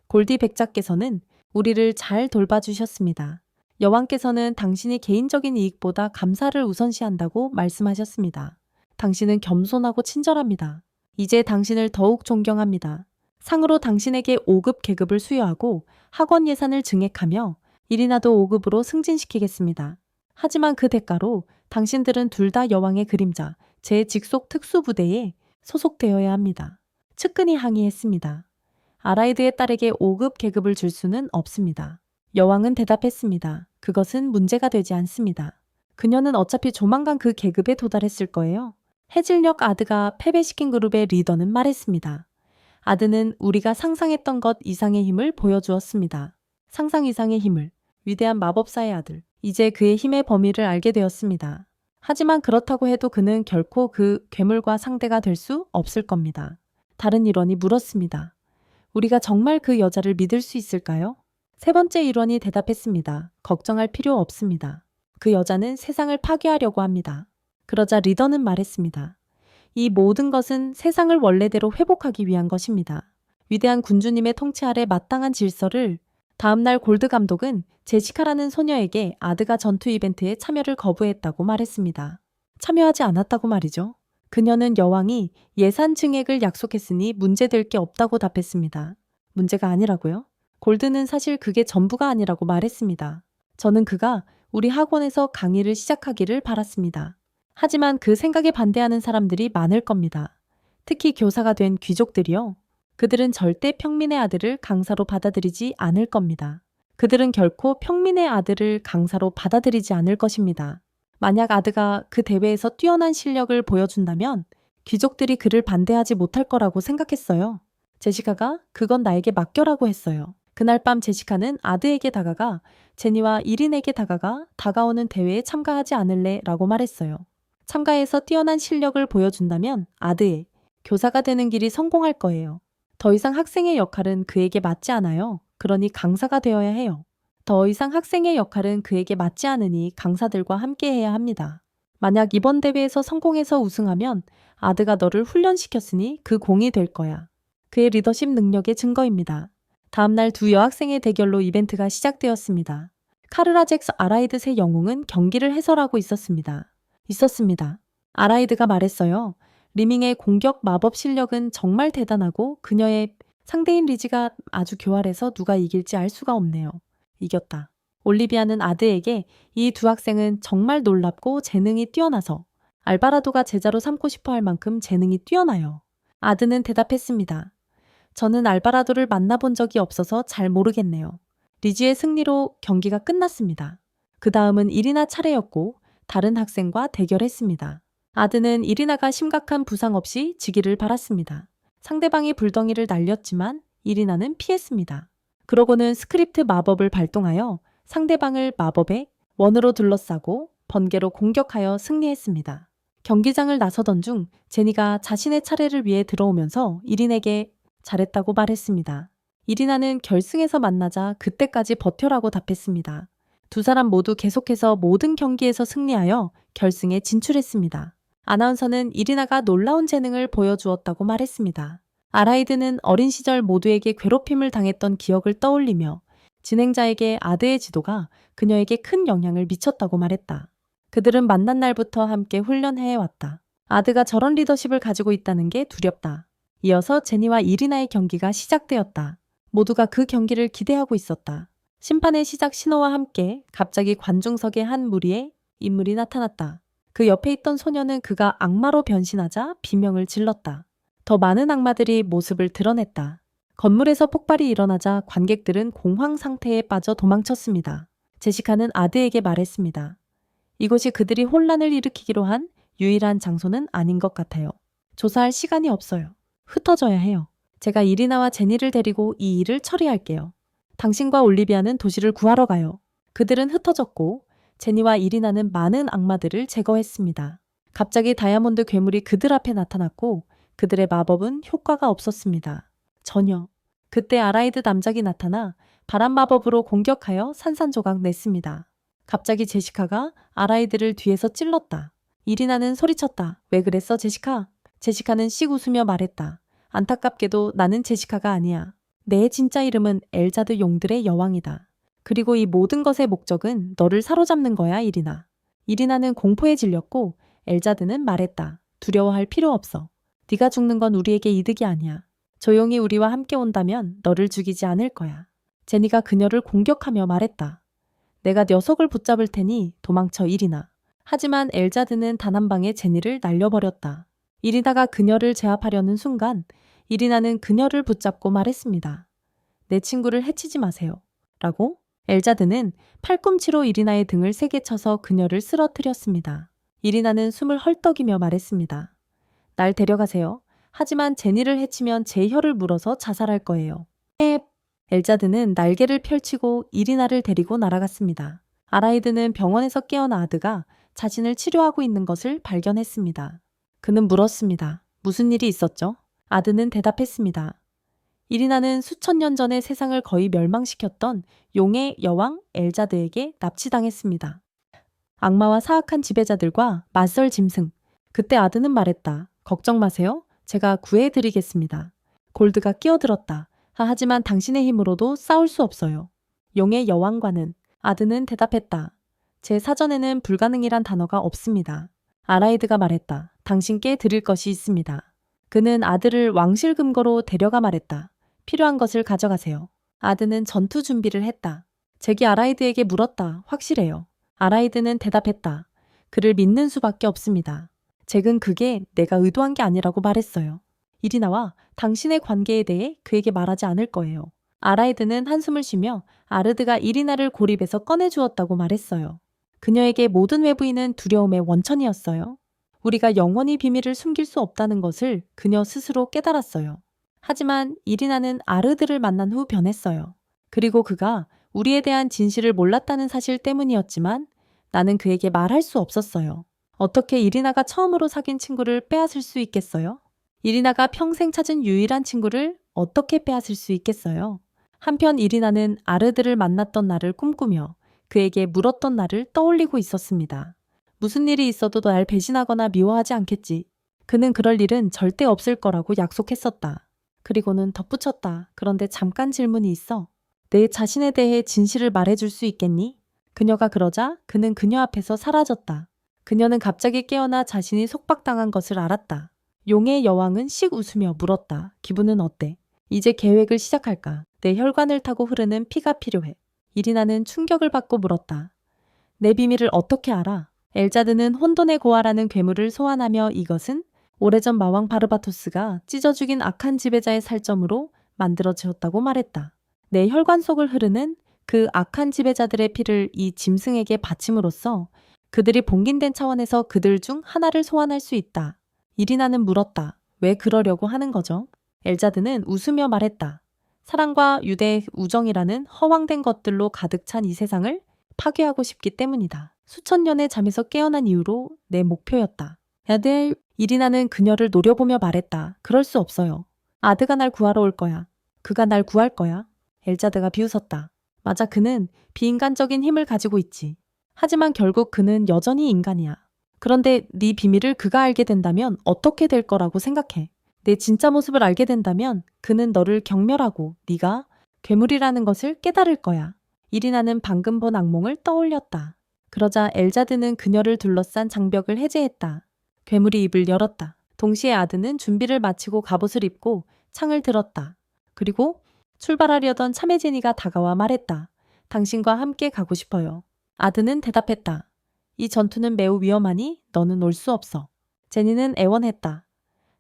골디 백작께서는 우리를 잘 돌봐주셨습니다. 여왕께서는 당신이 개인적인 이익보다 감사를 우선시한다고 말씀하셨습니다. 당신은 겸손하고 친절합니다. 이제 당신을 더욱 존경합니다. 상으로 당신에게 5급 계급을 수여하고 학원 예산을 증액하며 이리나도 5급으로 승진시키겠습니다. 하지만 그 대가로 당신들은 둘 다 여왕의 그림자, 제 직속 특수부대에 소속되어야 합니다. 측근이 항의했습니다. 아라이드의 딸에게 5급 계급을 줄 수는 없습니다. 여왕은 대답했습니다. 그것은 문제가 되지 않습니다. 그녀는 어차피 조만간 그 계급에 도달했을 거예요. 해질녘 아드가 패배시킨 그룹의 리더는 말했습니다. 아드는 우리가 상상했던 것 이상의 힘을 보여주었습니다. 상상 이상의 힘을. 위대한 마법사의 아들. 이제 그의 힘의 범위를 알게 되었습니다. 하지만 그렇다고 해도 그는 결코 그 괴물과 상대가 될 수 없을 겁니다. 다른 일원이 물었습니다. 우리가 정말 그 여자를 믿을 수 있을까요? 세 번째 일원이 대답했습니다. 걱정할 필요 없습니다. 그 여자는 세상을 파괴하려고 합니다. 그러자 리더는 말했습니다. 이 모든 것은 세상을 원래대로 회복하기 위한 것입니다. 위대한 군주님의 통치 아래 마땅한 질서를. 다음날 골드 감독은 제시카라는 소녀에게 아드가 전투 이벤트에 참여를 거부했다고 말했습니다. 참여하지 않았다고 말이죠. 그녀는 여왕이 예산 증액을 약속했으니 문제될 게 없다고 답했습니다. 문제가 아니라고요? 골드는 사실 그게 전부가 아니라고 말했습니다. 저는 그가 우리 학원에서 강의를 시작하기를 바랐습니다. 하지만 그 생각에 반대하는 사람들이 많을 겁니다. 특히 교사가 된 귀족들이요. 그들은 절대 평민의 아들을 강사로 받아들이지 않을 겁니다. 그들은 결코 평민의 아들을 강사로 받아들이지 않을 것입니다. 만약 아드가 그 대회에서 뛰어난 실력을 보여준다면 귀족들이 그를 반대하지 못할 거라고 생각했어요. 제시카가 그건 나에게 맡겨라고 했어요. 그날 밤 제시카는 아드에게 다가가 제니와 이린에게 다가가 다가오는 대회에 참가하지 않을래? 라고 말했어요. 참가해서 뛰어난 실력을 보여준다면 아드의 교사가 되는 길이 성공할 거예요. 더 이상 학생의 역할은 그에게 맞지 않아요. 그러니 강사가 되어야 해요. 더 이상 학생의 역할은 그에게 맞지 않으니 강사들과 함께 해야 합니다. 만약 이번 대회에서 성공해서 우승하면 아드가 너를 훈련시켰으니 그 공이 될 거야. 그의 리더십 능력의 증거입니다. 다음날 두 여학생의 대결로 이벤트가 시작되었습니다. 카르라 잭스 아라이드 새 영웅은 경기를 해설하고 있었습니다. 아라이드가 말했어요. 리밍의 공격 마법 실력은 정말 대단하고 그녀의 상대인 리지가 아주 교활해서 누가 이길지 알 수가 없네요. 이겼다. 올리비아는 아드에게 이 두 학생은 정말 놀랍고 재능이 뛰어나서 알바라도가 제자로 삼고 싶어 할 만큼 재능이 뛰어나요. 아드는 대답했습니다. 저는 알바라도를 만나본 적이 없어서 잘 모르겠네요. 리지의 승리로 경기가 끝났습니다. 그 다음은 이리나 차례였고 다른 학생과 대결했습니다. 아드는 이리나가 심각한 부상 없이 지기를 바랐습니다. 상대방이 불덩이를 날렸지만 이리나는 피했습니다. 그러고는 스크립트 마법을 발동하여 상대방을 마법의 원으로 둘러싸고 번개로 공격하여 승리했습니다. 경기장을 나서던 중 제니가 자신의 차례를 위해 들어오면서 이린에게 잘했다고 말했습니다. 이리나는 결승에서 만나자 그때까지 버텨라고 답했습니다. 두 사람 모두 계속해서 모든 경기에서 승리하여 결승에 진출했습니다. 아나운서는 이리나가 놀라운 재능을 보여주었다고 말했습니다. 아라이드는 어린 시절 모두에게 괴롭힘을 당했던 기억을 떠올리며 진행자에게 아드의 지도가 그녀에게 큰 영향을 미쳤다고 말했다. 그들은 만난 날부터 함께 훈련해왔다. 아드가 저런 리더십을 가지고 있다는 게 두렵다. 이어서 제니와 이리나의 경기가 시작되었다. 모두가 그 경기를 기대하고 있었다. 심판의 시작 신호와 함께 갑자기 관중석의 한 무리의 인물이 나타났다. 그 옆에 있던 소녀는 그가 악마로 변신하자 비명을 질렀다. 더 많은 악마들이 모습을 드러냈다. 건물에서 폭발이 일어나자 관객들은 공황 상태에 빠져 도망쳤습니다. 제시카는 아드에게 말했습니다. 이곳이 그들이 혼란을 일으키기로 한 유일한 장소는 아닌 것 같아요. 조사할 시간이 없어요. 흩어져야 해요. 제가 이리나와 제니를 데리고 이 일을 처리할게요. 당신과 올리비아는 도시를 구하러 가요. 그들은 흩어졌고 제니와 이리나는 많은 악마들을 제거했습니다. 갑자기 다이아몬드 괴물이 그들 앞에 나타났고 그들의 마법은 효과가 없었습니다. 전혀. 그때 아라이드 남작이 나타나 바람 마법으로 공격하여 산산조각 냈습니다. 갑자기 제시카가 아라이드를 뒤에서 찔렀다. 이리나는 소리쳤다. 왜 그랬어, 제시카? 제시카는 씩 웃으며 말했다. 안타깝게도 나는 제시카가 아니야. 내 진짜 이름은 엘자드 용들의 여왕이다. 그리고 이 모든 것의 목적은 너를 사로잡는 거야, 이리나. 이리나는 공포에 질렸고 엘자드는 말했다. 두려워할 필요 없어. 네가 죽는 건 우리에게 이득이 아니야. 조용히 우리와 함께 온다면 너를 죽이지 않을 거야. 제니가 그녀를 공격하며 말했다. 내가 녀석을 붙잡을 테니 도망쳐, 이리나. 하지만 엘자드는 단 한 방에 제니를 날려버렸다. 이리나가 그녀를 제압하려는 순간 이리나는 그녀를 붙잡고 말했습니다. 내 친구를 해치지 마세요. 라고 엘자드는 팔꿈치로 이리나의 등을 세게 쳐서 그녀를 쓰러뜨렸습니다. 이리나는 숨을 헐떡이며 말했습니다. 날 데려가세요. 하지만 제니를 해치면 제 혀를 물어서 자살할 거예요. 엘자드는 날개를 펼치고 이리나를 데리고 날아갔습니다. 아라이드는 병원에서 깨어나 아드가 자신을 치료하고 있는 것을 발견했습니다. 그는 물었습니다. 무슨 일이 있었죠? 아드는 대답했습니다. 이리나는 수천 년 전에 세상을 거의 멸망시켰던 용의 여왕 엘자드에게 납치당했습니다. 악마와 사악한 지배자들과 맞설 짐승. 그때 아드는 말했다. 걱정 마세요. 제가 구해드리겠습니다. 골드가 끼어들었다. 하지만 당신의 힘으로도 싸울 수 없어요. 용의 여왕과는 아드는 대답했다. 제 사전에는 불가능이란 단어가 없습니다. 아라이드가 말했다. 당신께 드릴 것이 있습니다. 그는 아들을 왕실 금고로 데려가 말했다. 필요한 것을 가져가세요. 아드는 전투 준비를 했다. 잭이 아라이드에게 물었다. 확실해요. 아라이드는 대답했다. 그를 믿는 수밖에 없습니다. 잭은 그게 내가 의도한 게 아니라고 말했어요. 이리나와 당신의 관계에 대해 그에게 말하지 않을 거예요. 아라이드는 한숨을 쉬며 아르드가 이리나를 고립에서 꺼내주었다고 말했어요. 그녀에게 모든 외부인은 두려움의 원천이었어요. 우리가 영원히 비밀을 숨길 수 없다는 것을 그녀 스스로 깨달았어요. 하지만 이리나는 아르드를 만난 후 변했어요. 그리고 그가 우리에 대한 진실을 몰랐다는 사실 때문이었지만 나는 그에게 말할 수 없었어요. 어떻게 이리나가 처음으로 사귄 친구를 빼앗을 수 있겠어요? 이리나가 평생 찾은 유일한 친구를 어떻게 빼앗을 수 있겠어요? 한편 이리나는 아르드를 만났던 날을 꿈꾸며 그에게 물었던 날을 떠올리고 있었습니다. 무슨 일이 있어도 날 배신하거나 미워하지 않겠지. 그는 그럴 일은 절대 없을 거라고 약속했었다. 그리고는 덧붙였다. 그런데 잠깐 질문이 있어. 내 자신에 대해 진실을 말해줄 수 있겠니? 그녀가 그러자 그는 그녀 앞에서 사라졌다. 그녀는 갑자기 깨어나 자신이 속박당한 것을 알았다. 용의 여왕은 씩 웃으며 물었다. 기분은 어때? 이제 계획을 시작할까? 내 혈관을 타고 흐르는 피가 필요해. 이리나는 충격을 받고 물었다. 내 비밀을 어떻게 알아? 엘자드는 혼돈의 고아라는 괴물을 소환하며 이것은 오래전 마왕 바르바토스가 찢어 죽인 악한 지배자의 살점으로 만들어지었다고 말했다. 내 혈관 속을 흐르는 그 악한 지배자들의 피를 이 짐승에게 바침으로써 그들이 봉긴된 차원에서 그들 중 하나를 소환할 수 있다. 이리나는 물었다. 왜 그러려고 하는 거죠? 엘자드는 웃으며 말했다. 사랑과 유대, 우정이라는 허황된 것들로 가득 찬 이 세상을 파괴하고 싶기 때문이다. 수천 년의 잠에서 깨어난 이후로 내 목표였다. 야들, 이리나는 그녀를 노려보며 말했다. 그럴 수 없어요. 아드가 날 구하러 올 거야. 그가 날 구할 거야. 엘자드가 비웃었다. 맞아, 그는 비인간적인 힘을 가지고 있지. 하지만 결국 그는 여전히 인간이야. 그런데 네 비밀을 그가 알게 된다면 어떻게 될 거라고 생각해? 내 진짜 모습을 알게 된다면 그는 너를 경멸하고 네가 괴물이라는 것을 깨달을 거야. 이리나는 방금 본 악몽을 떠올렸다. 그러자 엘자드는 그녀를 둘러싼 장벽을 해제했다. 괴물이 입을 열었다. 동시에 아드는 준비를 마치고 갑옷을 입고 창을 들었다. 그리고 출발하려던 참외제니가 다가와 말했다. 당신과 함께 가고 싶어요. 아드는 대답했다. 이 전투는 매우 위험하니 너는 올 수 없어. 제니는 애원했다.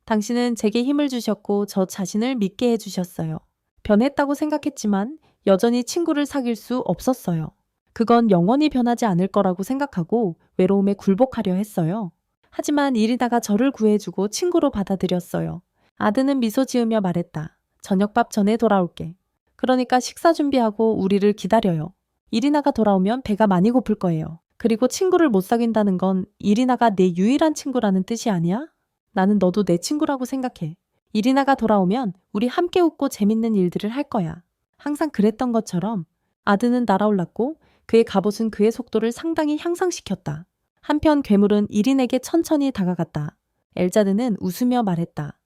당신은 제게 힘을 주셨고 저 자신을 믿게 해주셨어요. 변했다고 생각했지만 여전히 친구를 사귈 수 없었어요. 그건 영원히 변하지 않을 거라고 생각하고 외로움에 굴복하려 했어요. 하지만 이리나가 저를 구해주고 친구로 받아들였어요. 아드는 미소 지으며 말했다. 저녁밥 전에 돌아올게. 그러니까 식사 준비하고 우리를 기다려요. 이리나가 돌아오면 배가 많이 고플 거예요. 그리고 친구를 못 사귄다는 건 이리나가 내 유일한 친구라는 뜻이 아니야? 나는 너도 내 친구라고 생각해. 이리나가 돌아오면 우리 함께 웃고 재밌는 일들을 할 거야. 항상 그랬던 것처럼 아드는 날아올랐고 그의 갑옷은 그의 속도를 상당히 향상시켰다. 한편 괴물은 이린에게 천천히 다가갔다. 엘자드는 웃으며 말했다.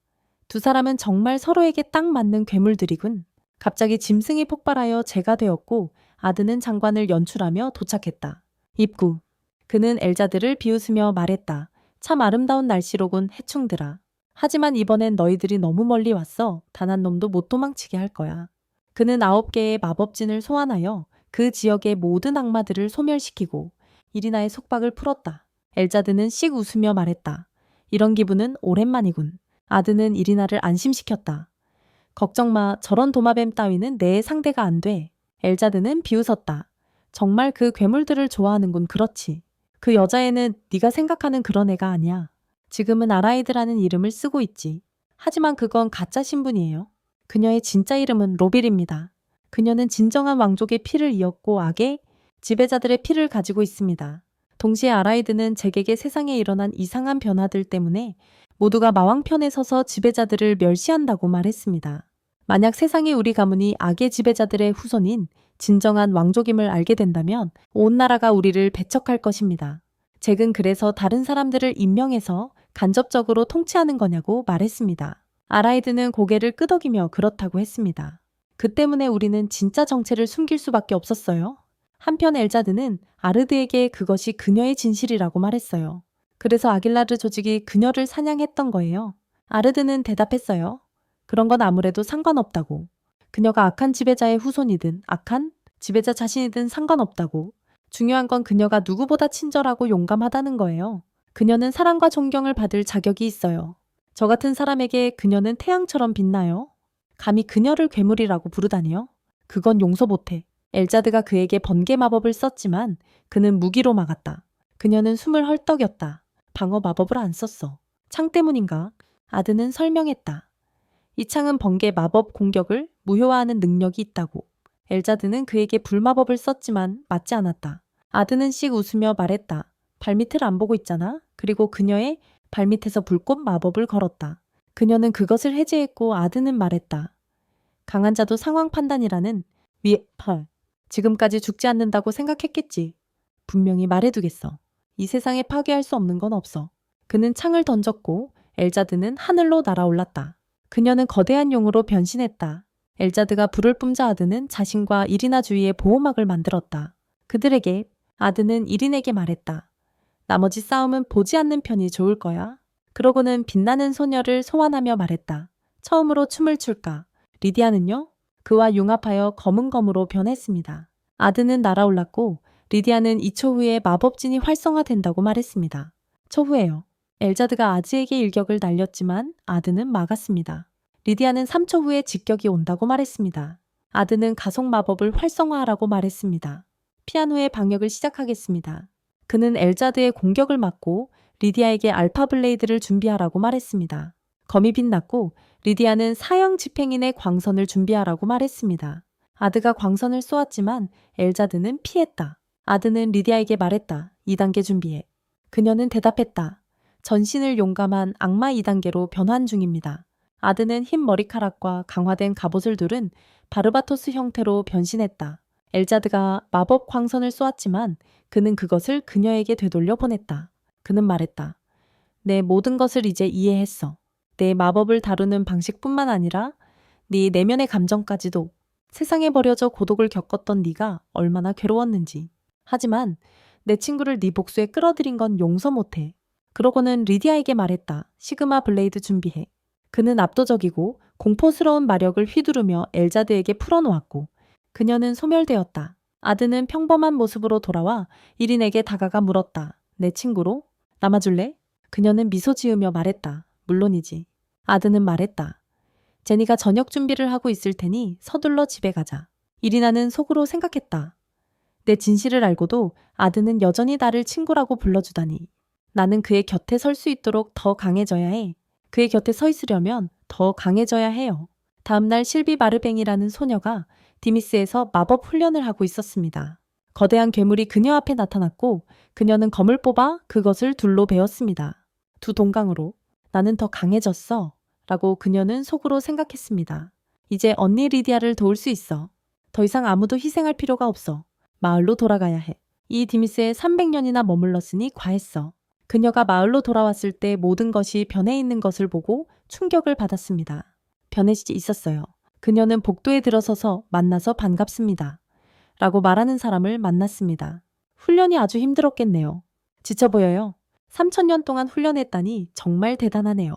두 사람은 정말 서로에게 딱 맞는 괴물들이군. 갑자기 짐승이 폭발하여 재가 되었고 아드는 장관을 연출하며 도착했다. 입구. 그는 엘자드를 비웃으며 말했다. 참 아름다운 날씨로군 해충들아. 하지만 이번엔 너희들이 너무 멀리 왔어. 단 한 놈도 못 도망치게 할 거야. 그는 9개의 마법진을 소환하여 그 지역의 모든 악마들을 소멸시키고 이리나의 속박을 풀었다. 엘자드는 씩 웃으며 말했다. 이런 기분은 오랜만이군. 아드는 이리나를 안심시켰다. 걱정 마. 저런 도마뱀 따위는 내 상대가 안 돼. 엘자드는 비웃었다. 정말 그 괴물들을 좋아하는군. 그렇지. 그 여자애는 네가 생각하는 그런 애가 아니야. 지금은 아라이드라는 이름을 쓰고 있지. 하지만 그건 가짜 신분이에요. 그녀의 진짜 이름은 로빌입니다. 그녀는 진정한 왕족의 피를 이었고 악의 지배자들의 피를 가지고 있습니다. 동시에 아라이드는 제게게 세상에 일어난 이상한 변화들 때문에 모두가 마왕 편에 서서 지배자들을 멸시한다고 말했습니다. 만약 세상의 우리 가문이 악의 지배자들의 후손인 진정한 왕족임을 알게 된다면 온 나라가 우리를 배척할 것입니다. 잭은 그래서 다른 사람들을 임명해서 간접적으로 통치하는 거냐고 말했습니다. 아라이드는 고개를 끄덕이며 그렇다고 했습니다. 그 때문에 우리는 진짜 정체를 숨길 수밖에 없었어요. 한편 엘자드는 아르드에게 그것이 그녀의 진실이라고 말했어요. 그래서 아길라르 조직이 그녀를 사냥했던 거예요. 아르드는 대답했어요. 그런 건 아무래도 상관없다고. 그녀가 악한 지배자의 후손이든 악한 지배자 자신이든 상관없다고. 중요한 건 그녀가 누구보다 친절하고 용감하다는 거예요. 그녀는 사랑과 존경을 받을 자격이 있어요. 저 같은 사람에게 그녀는 태양처럼 빛나요. 감히 그녀를 괴물이라고 부르다니요? 그건 용서 못해. 엘자드가 그에게 번개 마법을 썼지만 그는 무기로 막았다. 그녀는 숨을 헐떡였다. 방어 마법을 안 썼어. 창 때문인가? 아드는 설명했다. 이 창은 번개 마법 공격을 무효화하는 능력이 있다고. 엘자드는 그에게 불마법을 썼지만 맞지 않았다. 아드는 씩 웃으며 말했다. 발밑을 안 보고 있잖아. 그리고 그녀의 발밑에서 불꽃 마법을 걸었다. 그녀는 그것을 해제했고 아드는 말했다. 강한 자도 상황 판단이라는 지금까지 죽지 않는다고 생각했겠지. 분명히 말해두겠어. 이 세상에 파괴할 수 없는 건 없어. 그는 창을 던졌고 엘자드는 하늘로 날아올랐다. 그녀는 거대한 용으로 변신했다. 엘자드가 불을 뿜자 아드는 자신과 이리나 주위에 보호막을 만들었다. 그들에게 아드는 이린에게 말했다. 나머지 싸움은 보지 않는 편이 좋을 거야. 그러고는 빛나는 소녀를 소환하며 말했다. 처음으로 춤을 출까? 리디아는요? 그와 융합하여 검은 검으로 변했습니다. 아드는 날아올랐고 리디아는 2초 후에 마법진이 활성화된다고 말했습니다. 초후에요. 엘자드가 아즈에게 일격을 날렸지만 아드는 막았습니다. 리디아는 3초 후에 직격이 온다고 말했습니다. 아드는 가속 마법을 활성화하라고 말했습니다. 피아노의 방역을 시작하겠습니다. 그는 엘자드의 공격을 막고 리디아에게 알파 블레이드를 준비하라고 말했습니다. 검이 빛났고 리디아는 사형 집행인의 광선을 준비하라고 말했습니다. 아드가 광선을 쏘았지만 엘자드는 피했다. 아드는 리디아에게 말했다. 2단계 준비해. 그녀는 대답했다. 전신을 용감한 악마 2단계로 변환 중입니다. 아드는 흰 머리카락과 강화된 갑옷을 두른 바르바토스 형태로 변신했다. 엘자드가 마법 광선을 쏘았지만 그는 그것을 그녀에게 되돌려 보냈다. 그는 말했다. 내 모든 것을 이제 이해했어. 내 마법을 다루는 방식뿐만 아니라 네 내면의 감정까지도. 세상에 버려져 고독을 겪었던 네가 얼마나 괴로웠는지. 하지만 내 친구를 네 복수에 끌어들인 건 용서 못해. 그러고는 리디아에게 말했다. 시그마 블레이드 준비해. 그는 압도적이고 공포스러운 마력을 휘두르며 엘자드에게 풀어놓았고 그녀는 소멸되었다. 아드는 평범한 모습으로 돌아와 이린에게 다가가 물었다. 내 친구로? 남아줄래? 그녀는 미소 지으며 말했다. 물론이지. 아드는 말했다. 제니가 저녁 준비를 하고 있을 테니 서둘러 집에 가자. 이리나는 속으로 생각했다. 내 진실을 알고도 아드는 여전히 나를 친구라고 불러주다니. 나는 그의 곁에 설 수 있도록 더 강해져야 해. 그의 곁에 서 있으려면 더 강해져야 해요. 다음날 실비 마르뱅이라는 소녀가 디미스에서 마법 훈련을 하고 있었습니다. 거대한 괴물이 그녀 앞에 나타났고 그녀는 검을 뽑아 그것을 둘로 베었습니다. 두 동강으로. 나는 더 강해졌어. 라고 그녀는 속으로 생각했습니다. 이제 언니 리디아를 도울 수 있어. 더 이상 아무도 희생할 필요가 없어. 마을로 돌아가야 해. 이 디미스에 300년이나 머물렀으니 과했어. 그녀가 마을로 돌아왔을 때 모든 것이 변해 있는 것을 보고 충격을 받았습니다. 변해지지 있었어요. 그녀는 복도에 들어서서 만나서 반갑습니다. 라고 말하는 사람을 만났습니다. 훈련이 아주 힘들었겠네요. 지쳐 보여요. 3000년 동안 훈련했다니 정말 대단하네요.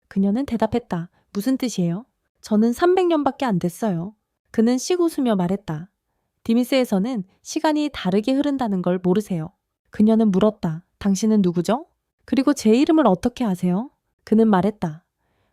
그녀는 대답했다. 무슨 뜻이에요? 저는 300년밖에 안 됐어요. 그는 씩 웃으며 말했다. 디미스에서는 시간이 다르게 흐른다는 걸 모르세요. 그녀는 물었다. 당신은 누구죠? 그리고 제 이름을 어떻게 아세요? 그는 말했다.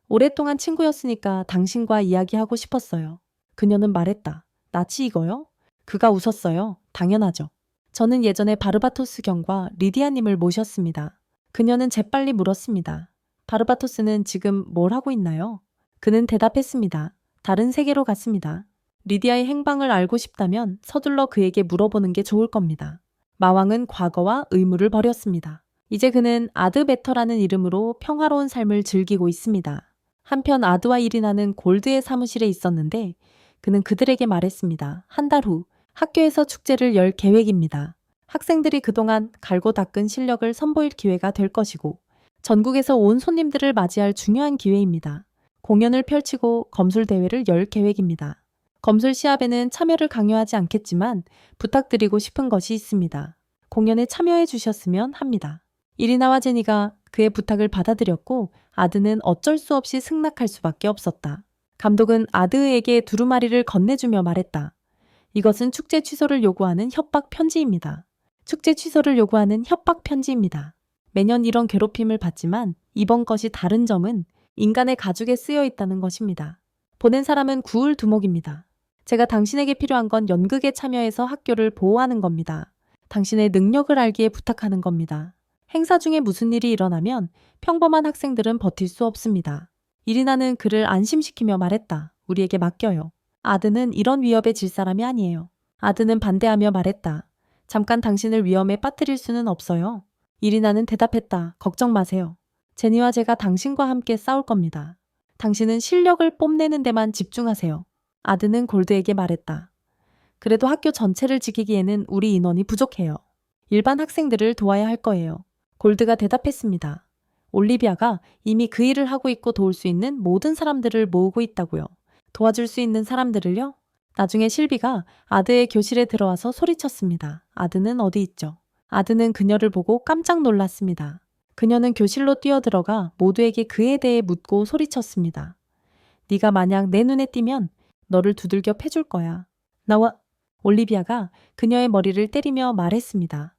오랫동안 친구였으니까 당신과 이야기하고 싶었어요. 그녀는 말했다. 낯이 익어요? 그가 웃었어요. 당연하죠. 저는 예전에 바르바토스 경과 리디아님을 모셨습니다. 그녀는 재빨리 물었습니다. 바르바토스는 지금 뭘 하고 있나요? 그는 대답했습니다. 다른 세계로 갔습니다. 리디아의 행방을 알고 싶다면 서둘러 그에게 물어보는 게 좋을 겁니다. 마왕은 과거와 의무를 버렸습니다. 이제 그는 아드베터라는 이름으로 평화로운 삶을 즐기고 있습니다. 한편 아드와 이리나는 골드의 사무실에 있었는데 그는 그들에게 말했습니다. 한 달 후 학교에서 축제를 열 계획입니다. 학생들이 그동안 갈고 닦은 실력을 선보일 기회가 될 것이고 전국에서 온 손님들을 맞이할 중요한 기회입니다. 공연을 펼치고 검술 대회를 열 계획입니다. 검술 시합에는 참여를 강요하지 않겠지만 부탁드리고 싶은 것이 있습니다. 공연에 참여해 주셨으면 합니다. 이리나와 제니가 그의 부탁을 받아들였고 아드는 어쩔 수 없이 승낙할 수밖에 없었다. 감독은 아드에게 두루마리를 건네주며 말했다. 이것은 축제 취소를 요구하는 협박 편지입니다. 축제 취소를 요구하는 협박 편지입니다. 매년 이런 괴롭힘을 받지만 이번 것이 다른 점은 인간의 가죽에 쓰여 있다는 것입니다. 보낸 사람은 구울 두목입니다. 제가 당신에게 필요한 건 연극에 참여해서 학교를 보호하는 겁니다. 당신의 능력을 알기에 부탁하는 겁니다. 행사 중에 무슨 일이 일어나면 평범한 학생들은 버틸 수 없습니다. 이리나는 그를 안심시키며 말했다. 우리에게 맡겨요. 아드는 이런 위협에 질 사람이 아니에요. 아드는 반대하며 말했다. 잠깐 당신을 위험에 빠뜨릴 수는 없어요. 이리나는 대답했다. 걱정 마세요. 제니와 제가 당신과 함께 싸울 겁니다. 당신은 실력을 뽐내는 데만 집중하세요. 아드는 골드에게 말했다. 그래도 학교 전체를 지키기에는 우리 인원이 부족해요. 일반 학생들을 도와야 할 거예요. 골드가 대답했습니다. 올리비아가 이미 그 일을 하고 있고 도울 수 있는 모든 사람들을 모으고 있다고요. 도와줄 수 있는 사람들을요? 나중에 실비가 아드의 교실에 들어와서 소리쳤습니다. 아드는 어디 있죠? 아드는 그녀를 보고 깜짝 놀랐습니다. 그녀는 교실로 뛰어들어가 모두에게 그에 대해 묻고 소리쳤습니다. 네가 만약 내 눈에 띄면 너를 두들겨 패줄 거야. 나와. 올리비아가 그녀의 머리를 때리며 말했습니다.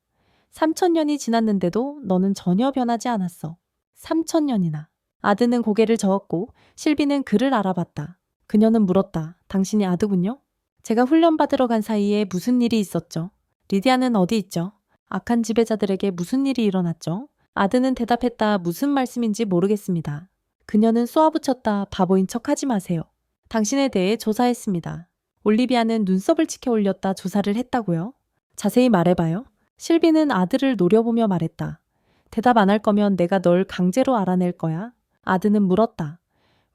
3000년이 지났는데도 너는 전혀 변하지 않았어. 3000년이나. 아드는 고개를 저었고 실비는 그를 알아봤다. 그녀는 물었다. 당신이 아드군요? 제가 훈련받으러 간 사이에 무슨 일이 있었죠? 리디아는 어디 있죠? 악한 지배자들에게 무슨 일이 일어났죠? 아드는 대답했다. 무슨 말씀인지 모르겠습니다. 그녀는 쏘아붙였다. 바보인 척하지 마세요. 당신에 대해 조사했습니다. 올리비아는 눈썹을 치켜 올렸다. 조사를 했다고요? 자세히 말해봐요. 실비는 아들을 노려보며 말했다. 대답 안 할 거면 내가 널 강제로 알아낼 거야. 아드는 물었다.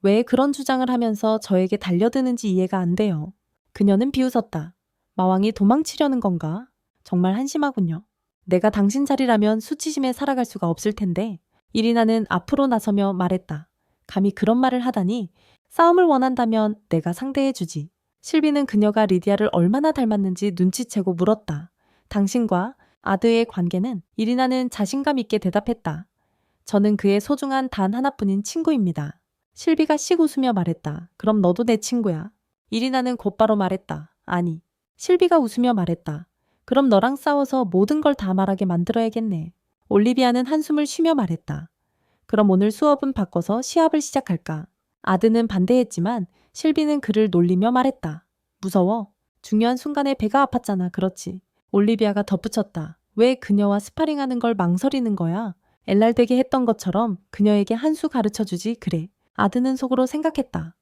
왜 그런 주장을 하면서 저에게 달려드는지 이해가 안 돼요. 그녀는 비웃었다. 마왕이 도망치려는 건가? 정말 한심하군요. 내가 당신 자리라면 수치심에 살아갈 수가 없을 텐데. 이리나는 앞으로 나서며 말했다. 감히 그런 말을 하다니. 싸움을 원한다면 내가 상대해주지. 실비는 그녀가 리디아를 얼마나 닮았는지 눈치채고 물었다. 당신과 아드의 관계는? 이리나는 자신감 있게 대답했다. 저는 그의 소중한 단 하나뿐인 친구입니다. 실비가 씩 웃으며 말했다. 그럼 너도 내 친구야. 이리나는 곧바로 말했다. 아니. 실비가 웃으며 말했다. 그럼 너랑 싸워서 모든 걸 다 말하게 만들어야겠네. 올리비아는 한숨을 쉬며 말했다. 그럼 오늘 수업은 바꿔서 시합을 시작할까? 아드는 반대했지만 실비는 그를 놀리며 말했다. 무서워. 중요한 순간에 배가 아팠잖아. 그렇지. 올리비아가 덧붙였다. 왜 그녀와 스파링하는 걸 망설이는 거야? 엘랄되게 했던 것처럼 그녀에게 한 수 가르쳐주지. 그래. 아드는 속으로 생각했다.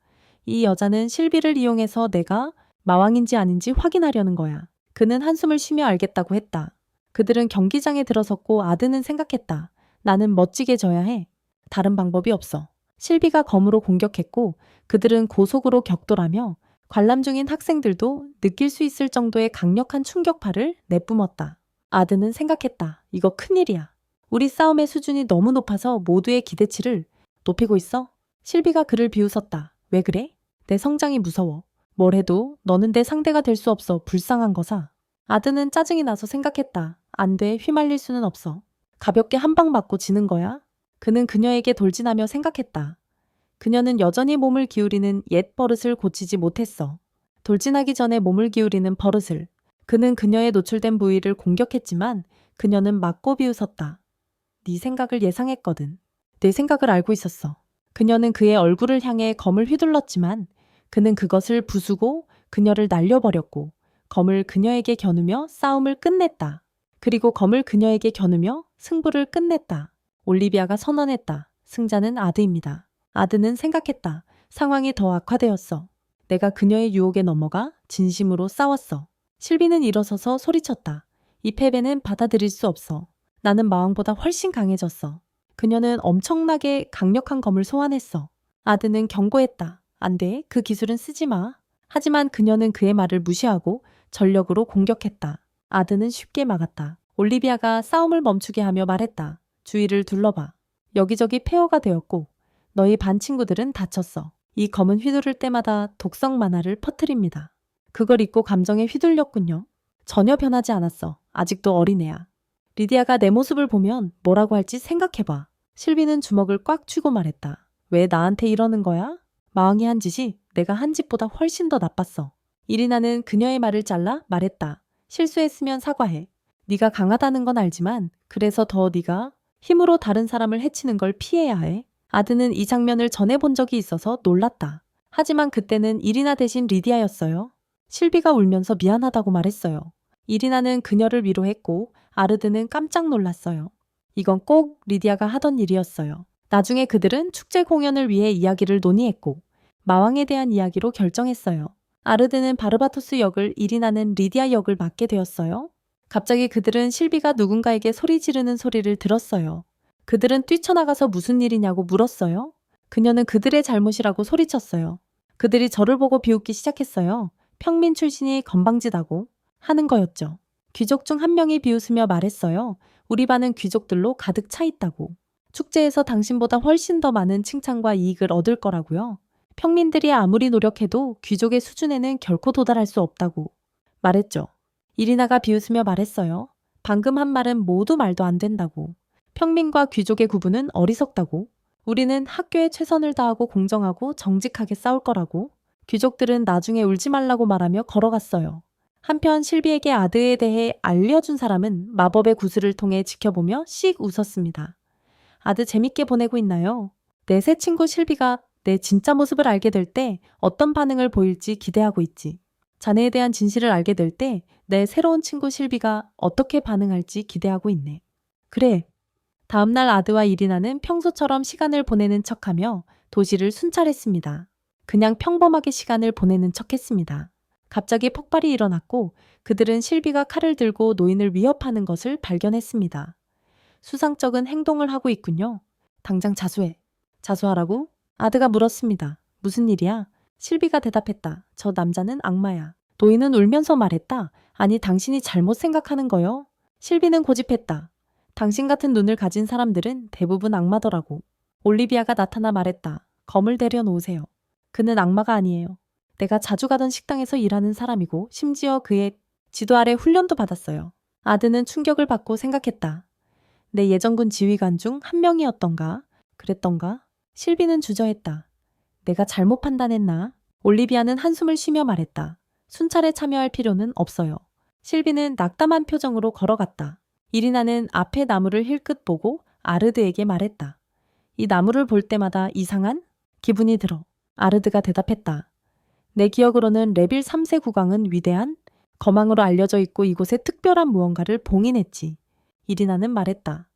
이 여자는 실비를 이용해서 내가 마왕인지 아닌지 확인하려는 거야. 그는 한숨을 쉬며 알겠다고 했다. 그들은 경기장에 들어섰고 아드는 생각했다. 나는 멋지게 져야 해. 다른 방법이 없어. 실비가 검으로 공격했고 그들은 고속으로 격돌하며 관람 중인 학생들도 느낄 수 있을 정도의 강력한 충격파를 내뿜었다. 아드는 생각했다. 이거 큰일이야. 우리 싸움의 수준이 너무 높아서 모두의 기대치를 높이고 있어. 실비가 그를 비웃었다. 왜 그래? 내 성장이 무서워. 뭘 해도 너는 내 상대가 될 수 없어. 불쌍한 거사. 아드는 짜증이 나서 생각했다. 안 돼. 휘말릴 수는 없어. 가볍게 한 방 맞고 지는 거야? 그는 그녀에게 돌진하며 생각했다. 그녀는 여전히 몸을 기울이는 옛 버릇을 고치지 못했어. 돌진하기 전에 몸을 기울이는 버릇을. 그는 그녀의 노출된 부위를 공격했지만 그녀는 맞고 비웃었다. 네 생각을 예상했거든. 내 생각을 알고 있었어. 그녀는 그의 얼굴을 향해 검을 휘둘렀지만 그는 그것을 부수고 그녀를 날려버렸고 검을 그녀에게 겨누며 싸움을 끝냈다. 그리고 검을 그녀에게 겨누며 승부를 끝냈다. 올리비아가 선언했다. 승자는 아드입니다. 아드는 생각했다. 상황이 더 악화되었어. 내가 그녀의 유혹에 넘어가 진심으로 싸웠어. 실비는 일어서서 소리쳤다. 이 패배는 받아들일 수 없어. 나는 마왕보다 훨씬 강해졌어. 그녀는 엄청나게 강력한 검을 소환했어. 아드는 경고했다. 안 돼. 그 기술은 쓰지 마. 하지만 그녀는 그의 말을 무시하고 전력으로 공격했다. 아드는 쉽게 막았다. 올리비아가 싸움을 멈추게 하며 말했다. 주위를 둘러봐. 여기저기 폐허가 되었고 너희 반 친구들은 다쳤어. 이 검은 휘두를 때마다 독성 만화를 퍼뜨립니다. 그걸 잊고 감정에 휘둘렸군요. 전혀 변하지 않았어. 아직도 어린애야. 리디아가 내 모습을 보면 뭐라고 할지 생각해봐. 실비는 주먹을 꽉 쥐고 말했다. 왜 나한테 이러는 거야? 마왕이 한 짓이 내가 한 짓보다 훨씬 더 나빴어. 이리나는 그녀의 말을 잘라 말했다. 실수했으면 사과해. 네가 강하다는 건 알지만 그래서 더 네가 힘으로 다른 사람을 해치는 걸 피해야 해. 아드는 이 장면을 전해 본 적이 있어서 놀랐다. 하지만 그때는 이리나 대신 리디아였어요. 실비가 울면서 미안하다고 말했어요. 이리나는 그녀를 위로했고 아르드는 깜짝 놀랐어요. 이건 꼭 리디아가 하던 일이었어요. 나중에 그들은 축제 공연을 위해 이야기를 논의했고 마왕에 대한 이야기로 결정했어요. 아르드는 바르바토스 역을, 이리나는 리디아 역을 맡게 되었어요. 갑자기 그들은 실비가 누군가에게 소리 지르는 소리를 들었어요. 그들은 뛰쳐나가서 무슨 일이냐고 물었어요. 그녀는 그들의 잘못이라고 소리쳤어요. 그들이 저를 보고 비웃기 시작했어요. 평민 출신이 건방지다고 하는 거였죠. 귀족 중 한 명이 비웃으며 말했어요. 우리 반은 귀족들로 가득 차 있다고. 축제에서 당신보다 훨씬 더 많은 칭찬과 이익을 얻을 거라고요. 평민들이 아무리 노력해도 귀족의 수준에는 결코 도달할 수 없다고 말했죠. 이리나가 비웃으며 말했어요. 방금 한 말은 모두 말도 안 된다고. 평민과 귀족의 구분은 어리석다고. 우리는 학교에 최선을 다하고 공정하고 정직하게 싸울 거라고. 귀족들은 나중에 울지 말라고 말하며 걸어갔어요. 한편 실비에게 아드에 대해 알려준 사람은 마법의 구슬을 통해 지켜보며 씩 웃었습니다. 아드 재밌게 보내고 있나요? 내 새 친구 실비가 내 진짜 모습을 알게 될 때 어떤 반응을 보일지 기대하고 있지. 자네에 대한 진실을 알게 될 때 내 새로운 친구 실비가 어떻게 반응할지 기대하고 있네. 그래. 다음날 아드와 이리나는 평소처럼 시간을 보내는 척하며 도시를 순찰했습니다. 그냥 평범하게 시간을 보내는 척했습니다. 갑자기 폭발이 일어났고 그들은 실비가 칼을 들고 노인을 위협하는 것을 발견했습니다. 수상쩍은 행동을 하고 있군요. 당장 자수해. 자수하라고? 아드가 물었습니다. 무슨 일이야? 실비가 대답했다. 저 남자는 악마야. 노인은 울면서 말했다. 아니, 당신이 잘못 생각하는 거요. 실비는 고집했다. 당신 같은 눈을 가진 사람들은 대부분 악마더라고. 올리비아가 나타나 말했다. 검을 내려놓으세요. 그는 악마가 아니에요. 내가 자주 가던 식당에서 일하는 사람이고 심지어 그의 지도 아래 훈련도 받았어요. 아드는 충격을 받고 생각했다. 내 예전군 지휘관 중 한 명이었던가? 그랬던가? 실비는 주저했다. 내가 잘못 판단했나? 올리비아는 한숨을 쉬며 말했다. 순찰에 참여할 필요는 없어요. 실비는 낙담한 표정으로 걸어갔다. 이리나는 앞에 나무를 힐끗 보고 아르드에게 말했다. 이 나무를 볼 때마다 이상한 기분이 들어. 아르드가 대답했다. 내 기억으로는 레빌 3세 국왕은 위대한 거망으로 알려져 있고 이곳에 특별한 무언가를 봉인했지. 이리나는 말했다.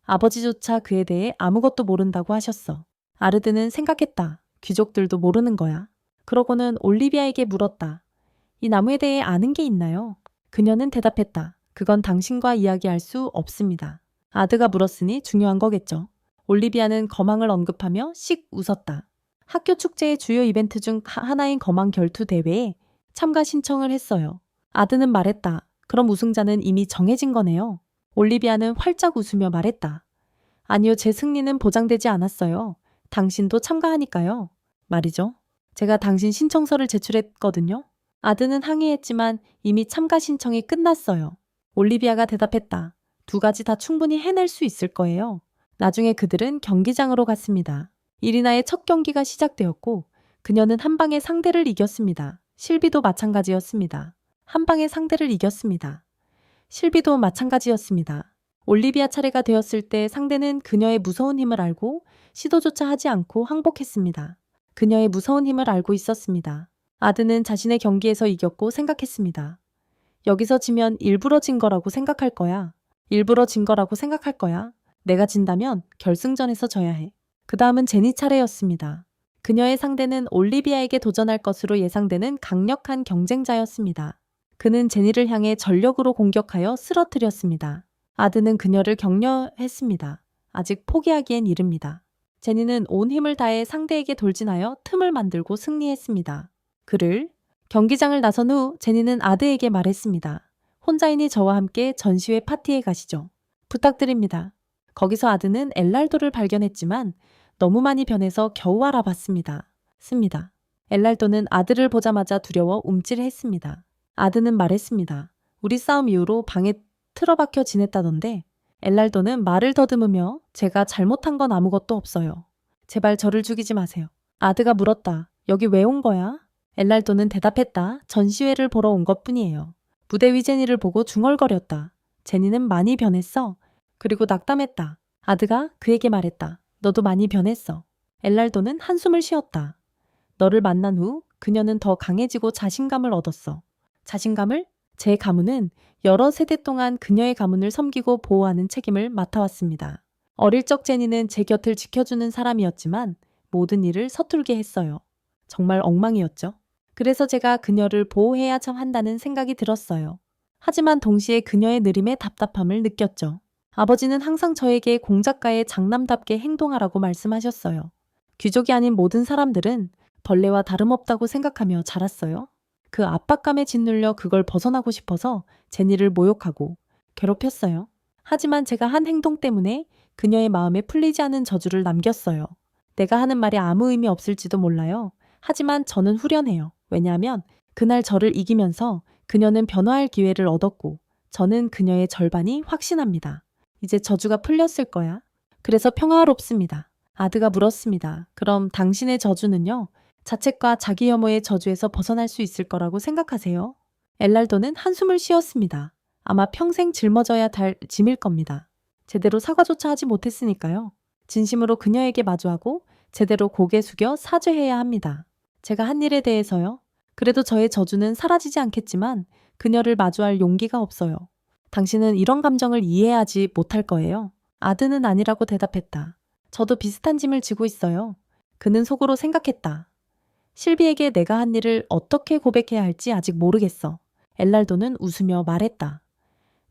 아버지조차 그에 대해 아무것도 모른다고 하셨어. 아르드는 생각했다. 귀족들도 모르는 거야. 그러고는 올리비아에게 물었다. 이 나무에 대해 아는 게 있나요? 그녀는 대답했다. 그건 당신과 이야기할 수 없습니다. 아드가 물었으니 중요한 거겠죠. 올리비아는 거망을 언급하며 씩 웃었다. 학교 축제의 주요 이벤트 중 하나인 거망 결투 대회에 참가 신청을 했어요. 아드는 말했다. 그럼 우승자는 이미 정해진 거네요. 올리비아는 활짝 웃으며 말했다. 아니요, 제 승리는 보장되지 않았어요. 당신도 참가하니까요. 말이죠. 제가 당신 신청서를 제출했거든요. 아드는 항의했지만 이미 참가 신청이 끝났어요. 올리비아가 대답했다. 두 가지 다 충분히 해낼 수 있을 거예요. 나중에 그들은 경기장으로 갔습니다. 이리나의 첫 경기가 시작되었고 그녀는 한 방에 상대를 이겼습니다. 실비도 마찬가지였습니다. 한 방에 상대를 이겼습니다. 실비도 마찬가지였습니다. 올리비아 차례가 되었을 때 상대는 그녀의 무서운 힘을 알고 시도조차 하지 않고 항복했습니다. 그녀의 무서운 힘을 알고 있었습니다. 아드는 자신의 경기에서 이겼고 생각했습니다. 여기서 지면 일부러 진 거라고 생각할 거야. 일부러 진 거라고 생각할 거야. 내가 진다면 결승전에서 져야 해. 그 다음은 제니 차례였습니다. 그녀의 상대는 올리비아에게 도전할 것으로 예상되는 강력한 경쟁자였습니다. 그는 제니를 향해 전력으로 공격하여 쓰러뜨렸습니다. 아드는 그녀를 격려했습니다. 아직 포기하기엔 이릅니다. 제니는 온 힘을 다해 상대에게 돌진하여 틈을 만들고 승리했습니다. 그를 경기장을 나선 후 제니는 아드에게 말했습니다. 혼자이니 저와 함께 전시회 파티에 가시죠. 부탁드립니다. 거기서 아드는 엘랄도를 발견했지만 너무 많이 변해서 겨우 알아봤습니다. 엘랄도는 아드를 보자마자 두려워 움찔했습니다. 아드는 말했습니다. 우리 싸움 이후로 방에 틀어박혀 지냈다던데. 엘랄도는 말을 더듬으며 제가 잘못한 건 아무것도 없어요. 제발 저를 죽이지 마세요. 아드가 물었다. 여기 왜 온 거야? 엘랄도는 대답했다. 전시회를 보러 온 것뿐이에요. 무대 위 제니를 보고 중얼거렸다. 제니는 많이 변했어. 그리고 낙담했다. 아드가 그에게 말했다. 너도 많이 변했어. 엘랄도는 한숨을 쉬었다. 너를 만난 후 그녀는 더 강해지고 자신감을 얻었어. 자신감을? 제 가문은 여러 세대 동안 그녀의 가문을 섬기고 보호하는 책임을 맡아왔습니다. 어릴 적 제니는 제 곁을 지켜주는 사람이었지만 모든 일을 서툴게 했어요. 정말 엉망이었죠. 그래서 제가 그녀를 보호해야 한다는 생각이 들었어요. 하지만 동시에 그녀의 느림에 답답함을 느꼈죠. 아버지는 항상 저에게 공작가의 장남답게 행동하라고 말씀하셨어요. 귀족이 아닌 모든 사람들은 벌레와 다름없다고 생각하며 자랐어요. 그 압박감에 짓눌려 그걸 벗어나고 싶어서 제니를 모욕하고 괴롭혔어요. 하지만 제가 한 행동 때문에 그녀의 마음에 풀리지 않은 저주를 남겼어요. 내가 하는 말이 아무 의미 없을지도 몰라요. 하지만 저는 후련해요. 왜냐하면 그날 저를 이기면서 그녀는 변화할 기회를 얻었고 저는 그녀의 절반이 확신합니다. 이제 저주가 풀렸을 거야. 그래서 평화롭습니다. 아드가 물었습니다. 그럼 당신의 저주는요? 자책과 자기 혐오의 저주에서 벗어날 수 있을 거라고 생각하세요? 엘랄도는 한숨을 쉬었습니다. 아마 평생 짊어져야 할 짐일 겁니다. 제대로 사과조차 하지 못했으니까요. 진심으로 그녀에게 마주하고 제대로 고개 숙여 사죄해야 합니다. 제가 한 일에 대해서요. 그래도 저의 저주는 사라지지 않겠지만 그녀를 마주할 용기가 없어요. 당신은 이런 감정을 이해하지 못할 거예요. 아드는 아니라고 대답했다. 저도 비슷한 짐을 지고 있어요. 그는 속으로 생각했다. 실비에게 내가 한 일을 어떻게 고백해야 할지 아직 모르겠어. 엘랄도는 웃으며 말했다.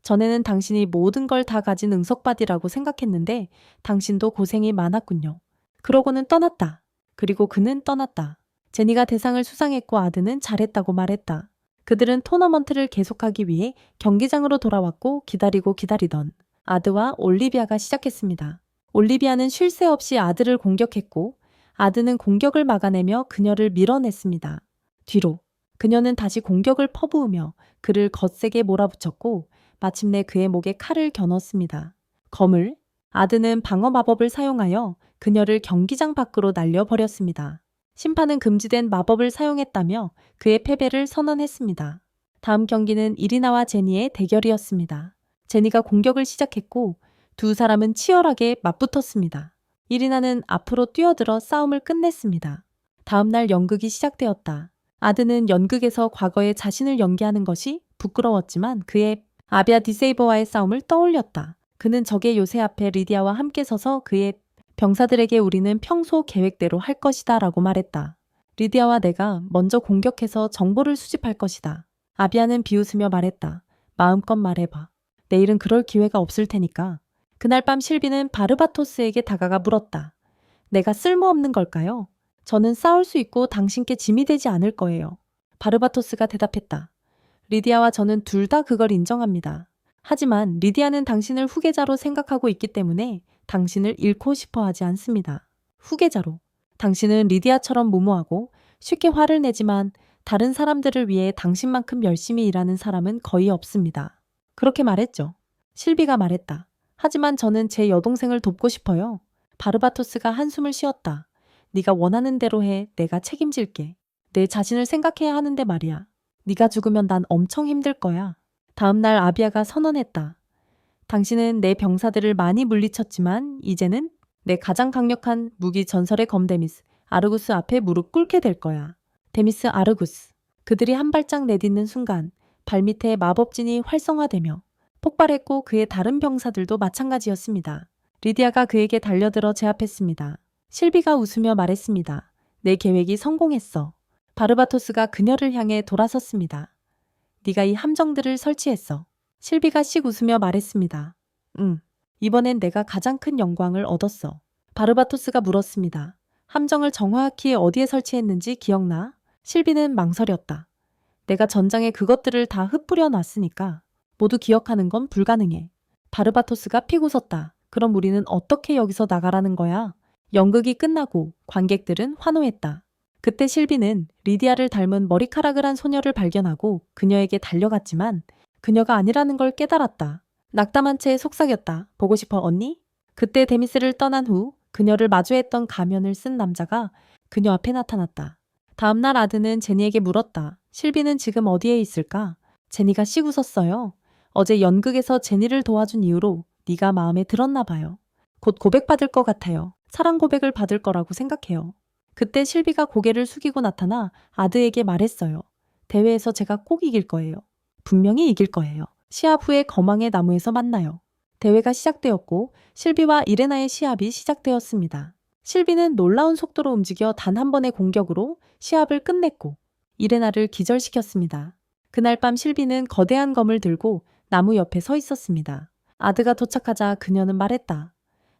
전에는 당신이 모든 걸 다 가진 응석바디라고 생각했는데 당신도 고생이 많았군요. 그러고는 떠났다. 그리고 그는 떠났다. 제니가 대상을 수상했고 아드는 잘했다고 말했다. 그들은 토너먼트를 계속하기 위해 경기장으로 돌아왔고 기다리고 기다리던 아드와 올리비아가 시작했습니다. 올리비아는 쉴 새 없이 아드를 공격했고 아드는 공격을 막아내며 그녀를 밀어냈습니다. 뒤로 그녀는 다시 공격을 퍼부으며 그를 거세게 몰아붙였고 마침내 그의 목에 칼을 겨눴습니다. 검을 아드는 방어 마법을 사용하여 그녀를 경기장 밖으로 날려버렸습니다. 심판은 금지된 마법을 사용했다며 그의 패배를 선언했습니다. 다음 경기는 이리나와 제니의 대결이었습니다. 제니가 공격을 시작했고 두 사람은 치열하게 맞붙었습니다. 이리나는 앞으로 뛰어들어 싸움을 끝냈습니다. 다음 날 연극이 시작되었다. 아드는 연극에서 과거의 자신을 연기하는 것이 부끄러웠지만 그의 아비아 디세이버와의 싸움을 떠올렸다. 그는 적의 요새 앞에 리디아와 함께 서서 그의 병사들에게 우리는 평소 계획대로 할 것이다 라고 말했다. 리디아와 내가 먼저 공격해서 정보를 수집할 것이다. 아비아는 비웃으며 말했다. 마음껏 말해봐. 내일은 그럴 기회가 없을 테니까. 그날 밤 실비는 바르바토스에게 다가가 물었다. 내가 쓸모없는 걸까요? 저는 싸울 수 있고 당신께 짐이 되지 않을 거예요. 바르바토스가 대답했다. 리디아와 저는 둘 다 그걸 인정합니다. 하지만 리디아는 당신을 후계자로 생각하고 있기 때문에 당신을 잃고 싶어 하지 않습니다. 후계자로. 당신은 리디아처럼 무모하고 쉽게 화를 내지만 다른 사람들을 위해 당신만큼 열심히 일하는 사람은 거의 없습니다. 그렇게 말했죠. 실비가 말했다. 하지만 저는 제 여동생을 돕고 싶어요. 바르바토스가 한숨을 쉬었다. 네가 원하는 대로 해. 내가 책임질게. 내 자신을 생각해야 하는데 말이야. 네가 죽으면 난 엄청 힘들 거야. 다음 날 아비아가 선언했다. 당신은 내 병사들을 많이 물리쳤지만 이제는 내 가장 강력한 무기 전설의 검 데미스 아르구스 앞에 무릎 꿇게 될 거야. 데미스 아르구스. 그들이 한 발짝 내딛는 순간 발밑에 마법진이 활성화되며 폭발했고 그의 다른 병사들도 마찬가지였습니다. 리디아가 그에게 달려들어 제압했습니다. 실비가 웃으며 말했습니다. 내 계획이 성공했어. 바르바토스가 그녀를 향해 돌아섰습니다. 네가 이 함정들을 설치했어. 실비가 씩 웃으며 말했습니다. 응. 이번엔 내가 가장 큰 영광을 얻었어. 바르바토스가 물었습니다. 함정을 정확히 어디에 설치했는지 기억나? 실비는 망설였다. 내가 전장에 그것들을 다 흩뿌려 놨으니까 모두 기억하는 건 불가능해. 바르바토스가 픽 웃었다. 그럼 우리는 어떻게 여기서 나가라는 거야? 연극이 끝나고 관객들은 환호했다. 그때 실비는 리디아를 닮은 머리카락을 한 소녀를 발견하고 그녀에게 달려갔지만 그녀가 아니라는 걸 깨달았다. 낙담한 채 속삭였다. 보고 싶어 언니? 그때 데미스를 떠난 후 그녀를 마주했던 가면을 쓴 남자가 그녀 앞에 나타났다. 다음 날 아드는 제니에게 물었다. 실비는 지금 어디에 있을까? 제니가 씩 웃었어요. 어제 연극에서 제니를 도와준 이후로 네가 마음에 들었나 봐요. 곧 고백받을 것 같아요. 사랑 고백을 받을 거라고 생각해요. 그때 실비가 고개를 숙이고 나타나 아드에게 말했어요. 대회에서 제가 꼭 이길 거예요. 분명히 이길 거예요. 시합 후에 거망의 나무에서 만나요. 대회가 시작되었고 실비와 이레나의 시합이 시작되었습니다. 실비는 놀라운 속도로 움직여 단 한 번의 공격으로 시합을 끝냈고 이레나를 기절시켰습니다. 그날 밤 실비는 거대한 검을 들고 나무 옆에 서 있었습니다. 아드가 도착하자 그녀는 말했다.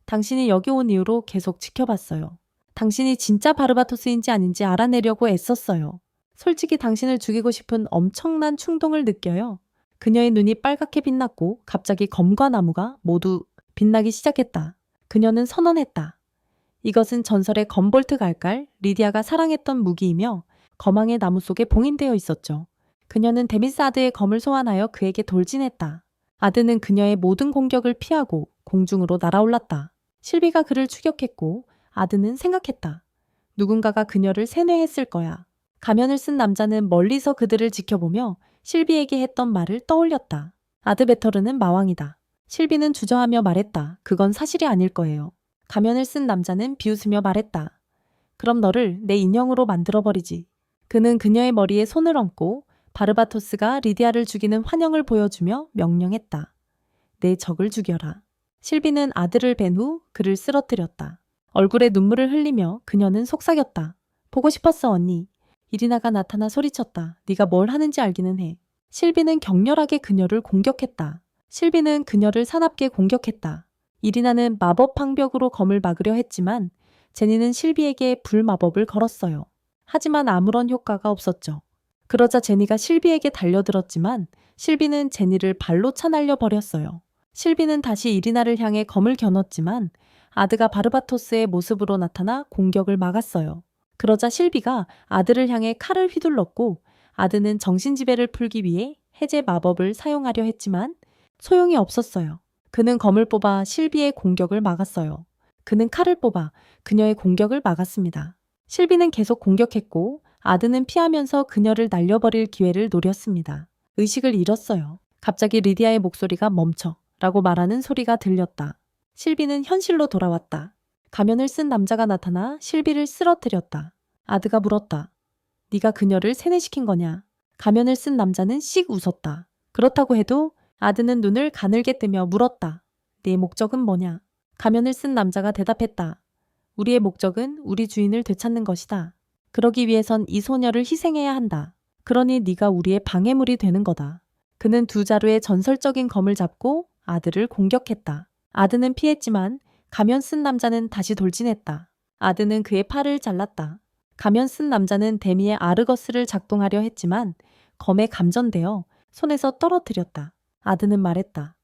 당신이 여기 온 이후로 계속 지켜봤어요. 당신이 진짜 바르바토스인지 아닌지 알아내려고 애썼어요. 솔직히 당신을 죽이고 싶은 엄청난 충동을 느껴요. 그녀의 눈이 빨갛게 빛났고 갑자기 검과 나무가 모두 빛나기 시작했다. 그녀는 선언했다. 이것은 전설의 검볼트 갈갈 리디아가 사랑했던 무기이며 거망의 나무 속에 봉인되어 있었죠. 그녀는 데미스 아드의 검을 소환하여 그에게 돌진했다. 아드는 그녀의 모든 공격을 피하고 공중으로 날아올랐다. 실비가 그를 추격했고 아드는 생각했다. 누군가가 그녀를 세뇌했을 거야. 가면을 쓴 남자는 멀리서 그들을 지켜보며 실비에게 했던 말을 떠올렸다. 아드베터르는 마왕이다. 실비는 주저하며 말했다. 그건 사실이 아닐 거예요. 가면을 쓴 남자는 비웃으며 말했다. 그럼 너를 내 인형으로 만들어버리지. 그는 그녀의 머리에 손을 얹고 바르바토스가 리디아를 죽이는 환영을 보여주며 명령했다. 내 적을 죽여라. 실비는 아들을 벤 후 그를 쓰러뜨렸다. 얼굴에 눈물을 흘리며 그녀는 속삭였다. 보고 싶었어 언니. 이리나가 나타나 소리쳤다. 네가 뭘 하는지 알기는 해. 실비는 격렬하게 그녀를 공격했다. 실비는 그녀를 사납게 공격했다. 이리나는 마법 방벽으로 검을 막으려 했지만 제니는 실비에게 불마법을 걸었어요. 하지만 아무런 효과가 없었죠. 그러자 제니가 실비에게 달려들었지만 실비는 제니를 발로 차날려 버렸어요. 실비는 다시 이리나를 향해 검을 겨눴지만 아드가 바르바토스의 모습으로 나타나 공격을 막았어요. 그러자 실비가 아드를 향해 칼을 휘둘렀고 아드는 정신지배를 풀기 위해 해제 마법을 사용하려 했지만 소용이 없었어요. 그는 검을 뽑아 실비의 공격을 막았어요. 그는 칼을 뽑아 그녀의 공격을 막았습니다. 실비는 계속 공격했고 아드는 피하면서 그녀를 날려버릴 기회를 노렸습니다. 의식을 잃었어요. 갑자기 리디아의 목소리가 멈춰 라고 말하는 소리가 들렸다. 실비는 현실로 돌아왔다. 가면을 쓴 남자가 나타나 실비를 쓰러뜨렸다. 아드가 물었다. 네가 그녀를 세뇌시킨 거냐? 가면을 쓴 남자는 씩 웃었다. 그렇다고 해도 아드는 눈을 가늘게 뜨며 물었다. 네 목적은 뭐냐? 가면을 쓴 남자가 대답했다. 우리의 목적은 우리 주인을 되찾는 것이다. 그러기 위해선 이 소녀를 희생해야 한다. 그러니 네가 우리의 방해물이 되는 거다. 그는 두 자루의 전설적인 검을 잡고 아드를 공격했다. 아드는 피했지만 가면 쓴 남자는 다시 돌진했다. 아드는 그의 팔을 잘랐다. 가면 쓴 남자는 데미의 아르거스를 작동하려 했지만 검에 감전되어 손에서 떨어뜨렸다. 아드는 말했다.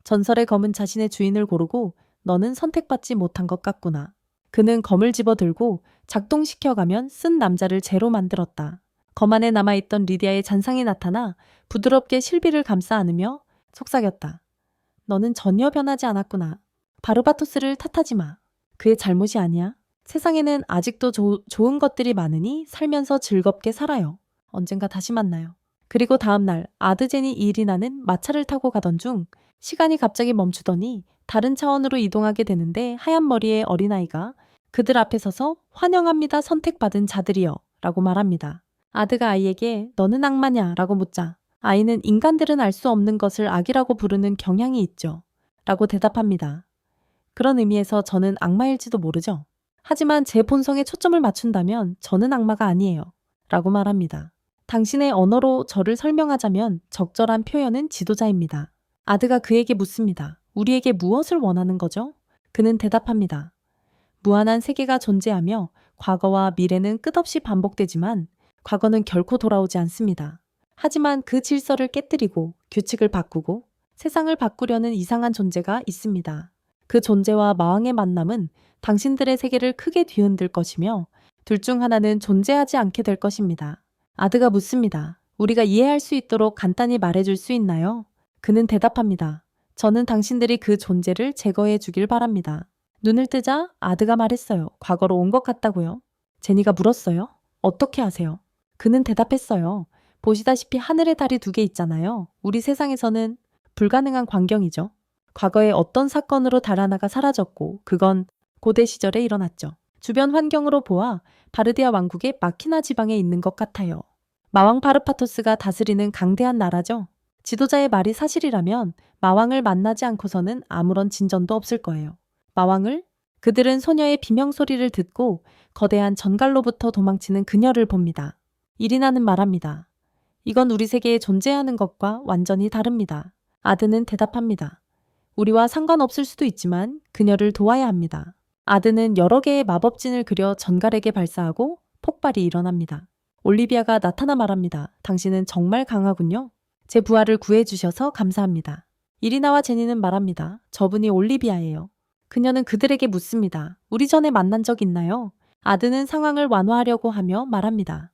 전설의 검은 자신의 주인을 고르고 너는 선택받지 못한 것 같구나. 그는 검을 집어들고 작동시켜가면 쓴 남자를 재로 만들었다. 검 안에 남아있던 리디아의 잔상이 나타나 부드럽게 실비를 감싸 안으며 속삭였다. 너는 전혀 변하지 않았구나. 바르바토스를 탓하지 마. 그의 잘못이 아니야. 세상에는 아직도 좋은 것들이 많으니 살면서 즐겁게 살아요. 언젠가 다시 만나요. 그리고 다음날 아드제니 이리나는 마차를 타고 가던 중 시간이 갑자기 멈추더니 다른 차원으로 이동하게 되는데 하얀 머리의 어린아이가 그들 앞에 서서 환영합니다 선택받은 자들이여 라고 말합니다. 아드가 아이에게 너는 악마냐 라고 묻자 아이는 인간들은 알 수 없는 것을 악이라고 부르는 경향이 있죠 라고 대답합니다. 그런 의미에서 저는 악마일지도 모르죠. 하지만 제 본성에 초점을 맞춘다면 저는 악마가 아니에요 라고 말합니다. 당신의 언어로 저를 설명하자면 적절한 표현은 지도자입니다. 아드가 그에게 묻습니다. 우리에게 무엇을 원하는 거죠? 그는 대답합니다. 무한한 세계가 존재하며 과거와 미래는 끝없이 반복되지만 과거는 결코 돌아오지 않습니다. 하지만 그 질서를 깨뜨리고 규칙을 바꾸고 세상을 바꾸려는 이상한 존재가 있습니다. 그 존재와 마왕의 만남은 당신들의 세계를 크게 뒤흔들 것이며 둘 중 하나는 존재하지 않게 될 것입니다. 아드가 묻습니다. 우리가 이해할 수 있도록 간단히 말해줄 수 있나요? 그는 대답합니다. 저는 당신들이 그 존재를 제거해 주길 바랍니다. 눈을 뜨자 아드가 말했어요. 과거로 온 것 같다고요? 제니가 물었어요. 어떻게 아세요? 그는 대답했어요. 보시다시피 하늘에 달이 2개 있잖아요. 우리 세상에서는 불가능한 광경이죠. 과거에 어떤 사건으로 달 하나가 사라졌고 그건 고대 시절에 일어났죠. 주변 환경으로 보아 바르디아 왕국의 마키나 지방에 있는 것 같아요. 마왕 바르파토스가 다스리는 강대한 나라죠. 지도자의 말이 사실이라면 마왕을 만나지 않고서는 아무런 진전도 없을 거예요. 마왕을? 그들은 소녀의 비명소리를 듣고 거대한 전갈로부터 도망치는 그녀를 봅니다. 이리나는 말합니다. 이건 우리 세계에 존재하는 것과 완전히 다릅니다. 아드는 대답합니다. 우리와 상관없을 수도 있지만 그녀를 도와야 합니다. 아드는 여러 개의 마법진을 그려 전갈에게 발사하고 폭발이 일어납니다. 올리비아가 나타나 말합니다. 당신은 정말 강하군요. 제 부하를 구해주셔서 감사합니다. 이리나와 제니는 말합니다. 저분이 올리비아예요. 그녀는 그들에게 묻습니다. 우리 전에 만난 적 있나요? 아드는 상황을 완화하려고 하며 말합니다.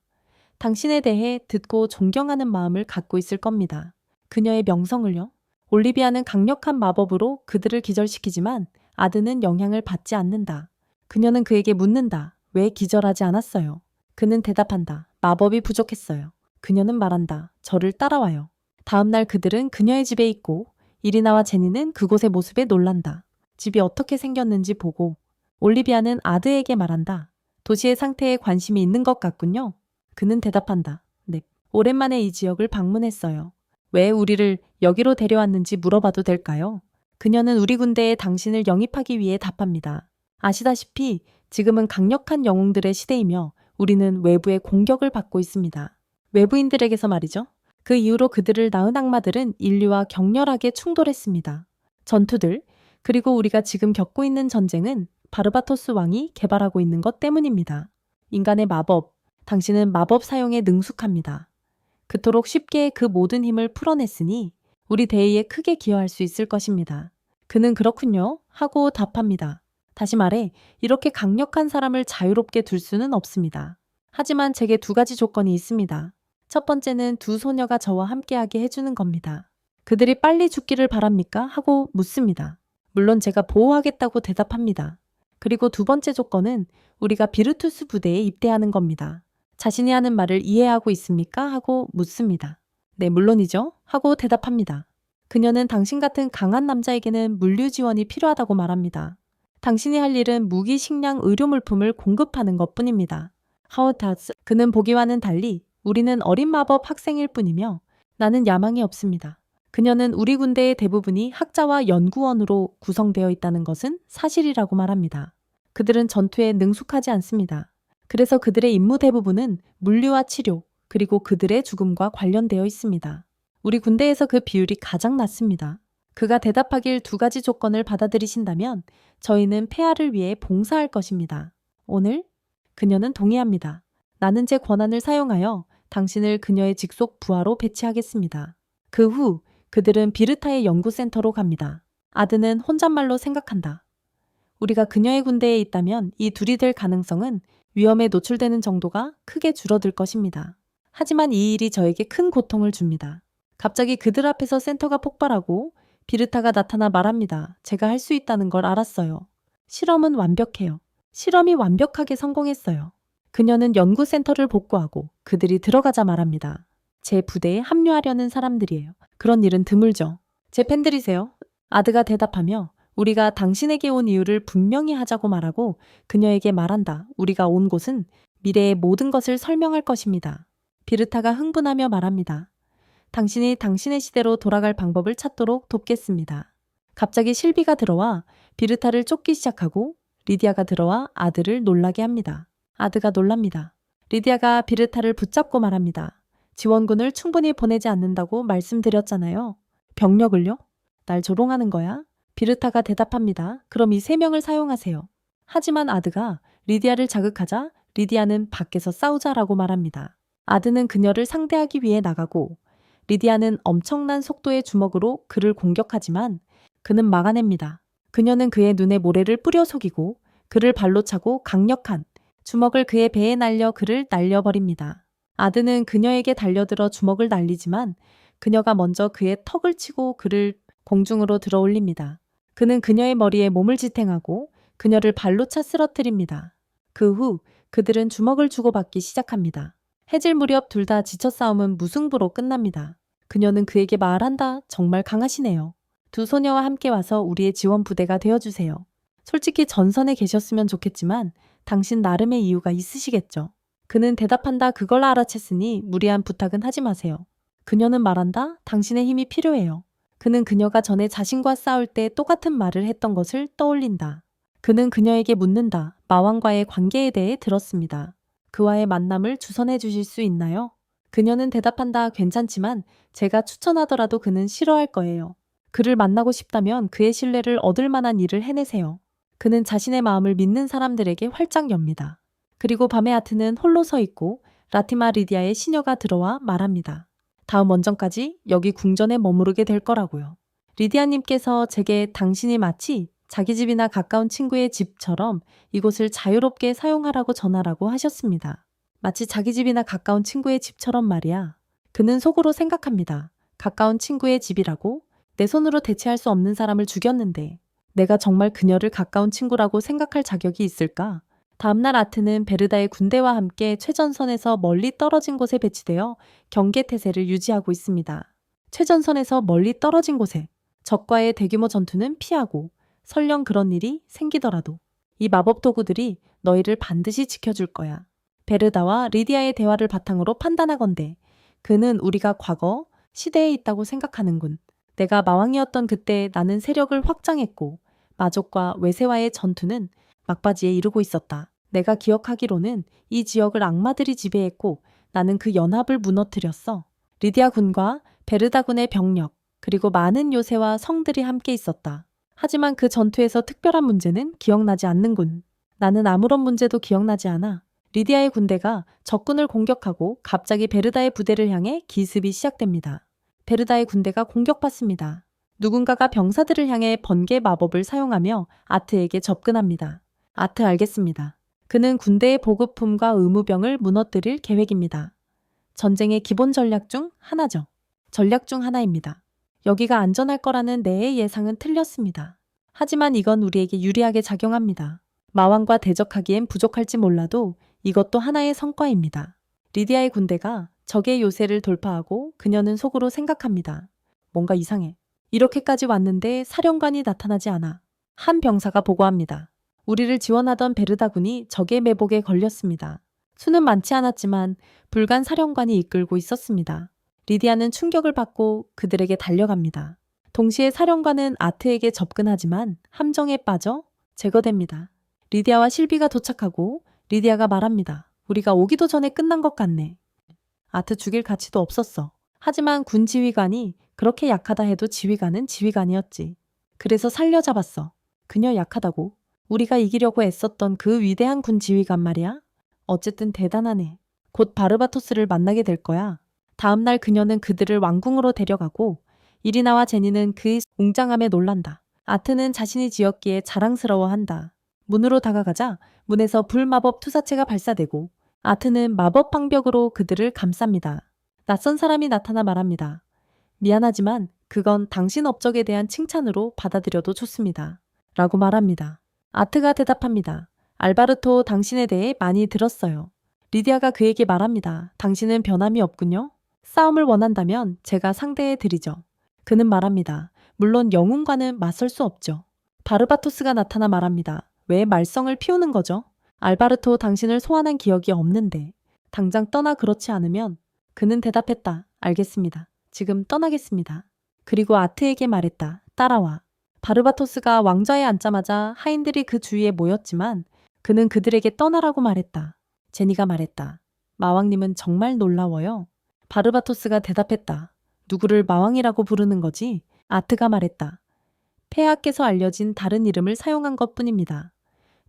당신에 대해 듣고 존경하는 마음을 갖고 있을 겁니다. 그녀의 명성을요? 올리비아는 강력한 마법으로 그들을 기절시키지만 아드는 영향을 받지 않는다. 그녀는 그에게 묻는다. 왜 기절하지 않았어요? 그는 대답한다. 마법이 부족했어요. 그녀는 말한다. 저를 따라와요. 다음날 그들은 그녀의 집에 있고 이리나와 제니는 그곳의 모습에 놀란다. 집이 어떻게 생겼는지 보고 올리비아는 아드에게 말한다. 도시의 상태에 관심이 있는 것 같군요. 그는 대답한다. 네. 오랜만에 이 지역을 방문했어요. 왜 우리를 여기로 데려왔는지 물어봐도 될까요? 그녀는 우리 군대에 당신을 영입하기 위해 답합니다. 아시다시피 지금은 강력한 영웅들의 시대이며 우리는 외부의 공격을 받고 있습니다. 외부인들에게서 말이죠. 그 이후로 그들을 낳은 악마들은 인류와 격렬하게 충돌했습니다. 전투들, 그리고 우리가 지금 겪고 있는 전쟁은 바르바토스 왕이 개발하고 있는 것 때문입니다. 인간의 마법, 당신은 마법 사용에 능숙합니다. 그토록 쉽게 그 모든 힘을 풀어냈으니 우리 대의에 크게 기여할 수 있을 것입니다. 그는 그렇군요 하고 답합니다. 다시 말해 이렇게 강력한 사람을 자유롭게 둘 수는 없습니다. 하지만 제게 두 가지 조건이 있습니다. 첫 번째는 두 소녀가 저와 함께하게 해주는 겁니다. 그들이 빨리 죽기를 바랍니까? 하고 묻습니다. 물론 제가 보호하겠다고 대답합니다. 그리고 두 번째 조건은 우리가 비르투스 부대에 입대하는 겁니다. 자신이 하는 말을 이해하고 있습니까? 하고 묻습니다. 네, 물론이죠. 하고 대답합니다. 그녀는 당신 같은 강한 남자에게는 물류 지원이 필요하다고 말합니다. 당신이 할 일은 무기, 식량, 의료 물품을 공급하는 것뿐입니다. 하워타스, 그는 보기와는 달리 우리는 어린 마법 학생일 뿐이며 나는 야망이 없습니다. 그녀는 우리 군대의 대부분이 학자와 연구원으로 구성되어 있다는 것은 사실이라고 말합니다. 그들은 전투에 능숙하지 않습니다. 그래서 그들의 임무 대부분은 물류와 치료, 그리고 그들의 죽음과 관련되어 있습니다. 우리 군대에서 그 비율이 가장 낮습니다. 그가 대답하길 두 가지 조건을 받아들이신다면 저희는 폐하를 위해 봉사할 것입니다. 오늘? 그녀는 동의합니다. 나는 제 권한을 사용하여 당신을 그녀의 직속 부하로 배치하겠습니다. 그 후 그들은 비르타의 연구센터로 갑니다. 아드는 혼잣말로 생각한다. 우리가 그녀의 군대에 있다면 이 둘이 될 가능성은 위험에 노출되는 정도가 크게 줄어들 것입니다. 하지만 이 일이 저에게 큰 고통을 줍니다. 갑자기 그들 앞에서 센터가 폭발하고 비르타가 나타나 말합니다. 제가 할 수 있다는 걸 알았어요. 실험은 완벽해요. 실험이 완벽하게 성공했어요. 그녀는 연구센터를 복구하고 그들이 들어가자 말합니다. 제 부대에 합류하려는 사람들이에요. 그런 일은 드물죠. 제 팬들이세요? 아드가 대답하며 우리가 당신에게 온 이유를 분명히 하자고 말하고 그녀에게 말한다. 우리가 온 곳은 미래의 모든 것을 설명할 것입니다. 비르타가 흥분하며 말합니다. 당신이 당신의 시대로 돌아갈 방법을 찾도록 돕겠습니다. 갑자기 실비가 들어와 비르타를 쫓기 시작하고 리디아가 들어와 아드를 놀라게 합니다. 아드가 놀랍니다. 리디아가 비르타를 붙잡고 말합니다. 지원군을 충분히 보내지 않는다고 말씀드렸잖아요. 병력을요? 날 조롱하는 거야? 비르타가 대답합니다. 그럼 이 세 명을 사용하세요. 하지만 아드가 리디아를 자극하자 리디아는 밖에서 싸우자라고 말합니다. 아드는 그녀를 상대하기 위해 나가고 리디아는 엄청난 속도의 주먹으로 그를 공격하지만 그는 막아냅니다. 그녀는 그의 눈에 모래를 뿌려 속이고 그를 발로 차고 강력한 주먹을 그의 배에 날려 그를 날려버립니다. 아드는 그녀에게 달려들어 주먹을 날리지만 그녀가 먼저 그의 턱을 치고 그를 공중으로 들어 올립니다. 그는 그녀의 머리에 몸을 지탱하고 그녀를 발로 차 쓰러뜨립니다. 그 후 그들은 주먹을 주고받기 시작합니다. 해질 무렵 둘 다 지쳐 싸움은 무승부로 끝납니다. 그녀는 그에게 말한다. 정말 강하시네요. 두 소녀와 함께 와서 우리의 지원 부대가 되어주세요. 솔직히 전선에 계셨으면 좋겠지만 당신 나름의 이유가 있으시겠죠. 그는 대답한다. 그걸 알아챘으니 무리한 부탁은 하지 마세요. 그녀는 말한다. 당신의 힘이 필요해요. 그는 그녀가 전에 자신과 싸울 때 똑같은 말을 했던 것을 떠올린다. 그는 그녀에게 묻는다. 마왕과의 관계에 대해 들었습니다. 그와의 만남을 주선해 주실 수 있나요? 그녀는 대답한다. 괜찮지만 제가 추천하더라도 그는 싫어할 거예요. 그를 만나고 싶다면 그의 신뢰를 얻을 만한 일을 해내세요. 그는 자신의 마음을 믿는 사람들에게 활짝 엽니다. 그리고 밤에 아트는 홀로 서 있고 라티마 리디아의 시녀가 들어와 말합니다. 다음 원정까지 여기 궁전에 머무르게 될 거라고요. 리디아님께서 제게 당신이 마치 자기 집이나 가까운 친구의 집처럼 이곳을 자유롭게 사용하라고 전하라고 하셨습니다. 마치 자기 집이나 가까운 친구의 집처럼 말이야. 그는 속으로 생각합니다. 가까운 친구의 집이라고? 내 손으로 대체할 수 없는 사람을 죽였는데 내가 정말 그녀를 가까운 친구라고 생각할 자격이 있을까? 다음날 아트는 베르다의 군대와 함께 최전선에서 멀리 떨어진 곳에 배치되어 경계태세를 유지하고 있습니다. 최전선에서 멀리 떨어진 곳에 적과의 대규모 전투는 피하고 설령 그런 일이 생기더라도 이 마법 도구들이 너희를 반드시 지켜줄 거야. 베르다와 리디아의 대화를 바탕으로 판단하건대 그는 우리가 과거 시대에 있다고 생각하는군. 내가 마왕이었던 그때 나는 세력을 확장했고 마족과 외세와의 전투는 막바지에 이르고 있었다. 내가 기억하기로는 이 지역을 악마들이 지배했고 나는 그 연합을 무너뜨렸어. 리디아 군과 베르다 군의 병력 그리고 많은 요새와 성들이 함께 있었다. 하지만 그 전투에서 특별한 문제는 기억나지 않는군. 나는 아무런 문제도 기억나지 않아. 리디아의 군대가 적군을 공격하고 갑자기 베르다의 부대를 향해 기습이 시작됩니다. 베르다의 군대가 공격받습니다. 누군가가 병사들을 향해 번개 마법을 사용하며 아트에게 접근합니다. 아트 알겠습니다. 그는 군대의 보급품과 의무병을 무너뜨릴 계획입니다. 전쟁의 기본 전략 중 하나죠. 전략 중 하나입니다. 여기가 안전할 거라는 내 예상은 틀렸습니다. 하지만 이건 우리에게 유리하게 작용합니다. 마왕과 대적하기엔 부족할지 몰라도 이것도 하나의 성과입니다. 리디아의 군대가 적의 요새를 돌파하고 그녀는 속으로 생각합니다. 뭔가 이상해. 이렇게까지 왔는데 사령관이 나타나지 않아. 한 병사가 보고합니다. 우리를 지원하던 베르다군이 적의 매복에 걸렸습니다. 수는 많지 않았지만 불간 사령관이 이끌고 있었습니다. 리디아는 충격을 받고 그들에게 달려갑니다. 동시에 사령관은 아트에게 접근하지만 함정에 빠져 제거됩니다. 리디아와 실비가 도착하고 리디아가 말합니다. 우리가 오기도 전에 끝난 것 같네. 아트 죽일 가치도 없었어. 하지만 군 지휘관이 그렇게 약하다 해도 지휘관은 지휘관이었지. 그래서 살려잡았어. 그녀 약하다고? 우리가 이기려고 애썼던 그 위대한 군 지휘관 말이야? 어쨌든 대단하네. 곧 바르바토스를 만나게 될 거야. 다음 날 그녀는 그들을 왕궁으로 데려가고 이리나와 제니는 그 웅장함에 놀란다. 아트는 자신이 지었기에 자랑스러워한다. 문으로 다가가자 문에서 불마법 투사체가 발사되고 아트는 마법 방벽으로 그들을 감쌉니다. 낯선 사람이 나타나 말합니다. 미안하지만 그건 당신 업적에 대한 칭찬으로 받아들여도 좋습니다. 라고 말합니다. 아트가 대답합니다. 알바르토 당신에 대해 많이 들었어요. 리디아가 그에게 말합니다. 당신은 변함이 없군요. 싸움을 원한다면 제가 상대해 드리죠. 그는 말합니다. 물론 영웅과는 맞설 수 없죠. 바르바토스가 나타나 말합니다. 왜 말썽을 피우는 거죠? 알바르토 당신을 소환한 기억이 없는데 당장 떠나 그렇지 않으면 그는 대답했다. 알겠습니다. 지금 떠나겠습니다. 그리고 아트에게 말했다. 따라와. 바르바토스가 왕좌에 앉자마자 하인들이 그 주위에 모였지만 그는 그들에게 떠나라고 말했다. 제니가 말했다. 마왕님은 정말 놀라워요. 바르바토스가 대답했다. 누구를 마왕이라고 부르는 거지? 아트가 말했다. 폐하께서 알려진 다른 이름을 사용한 것뿐입니다.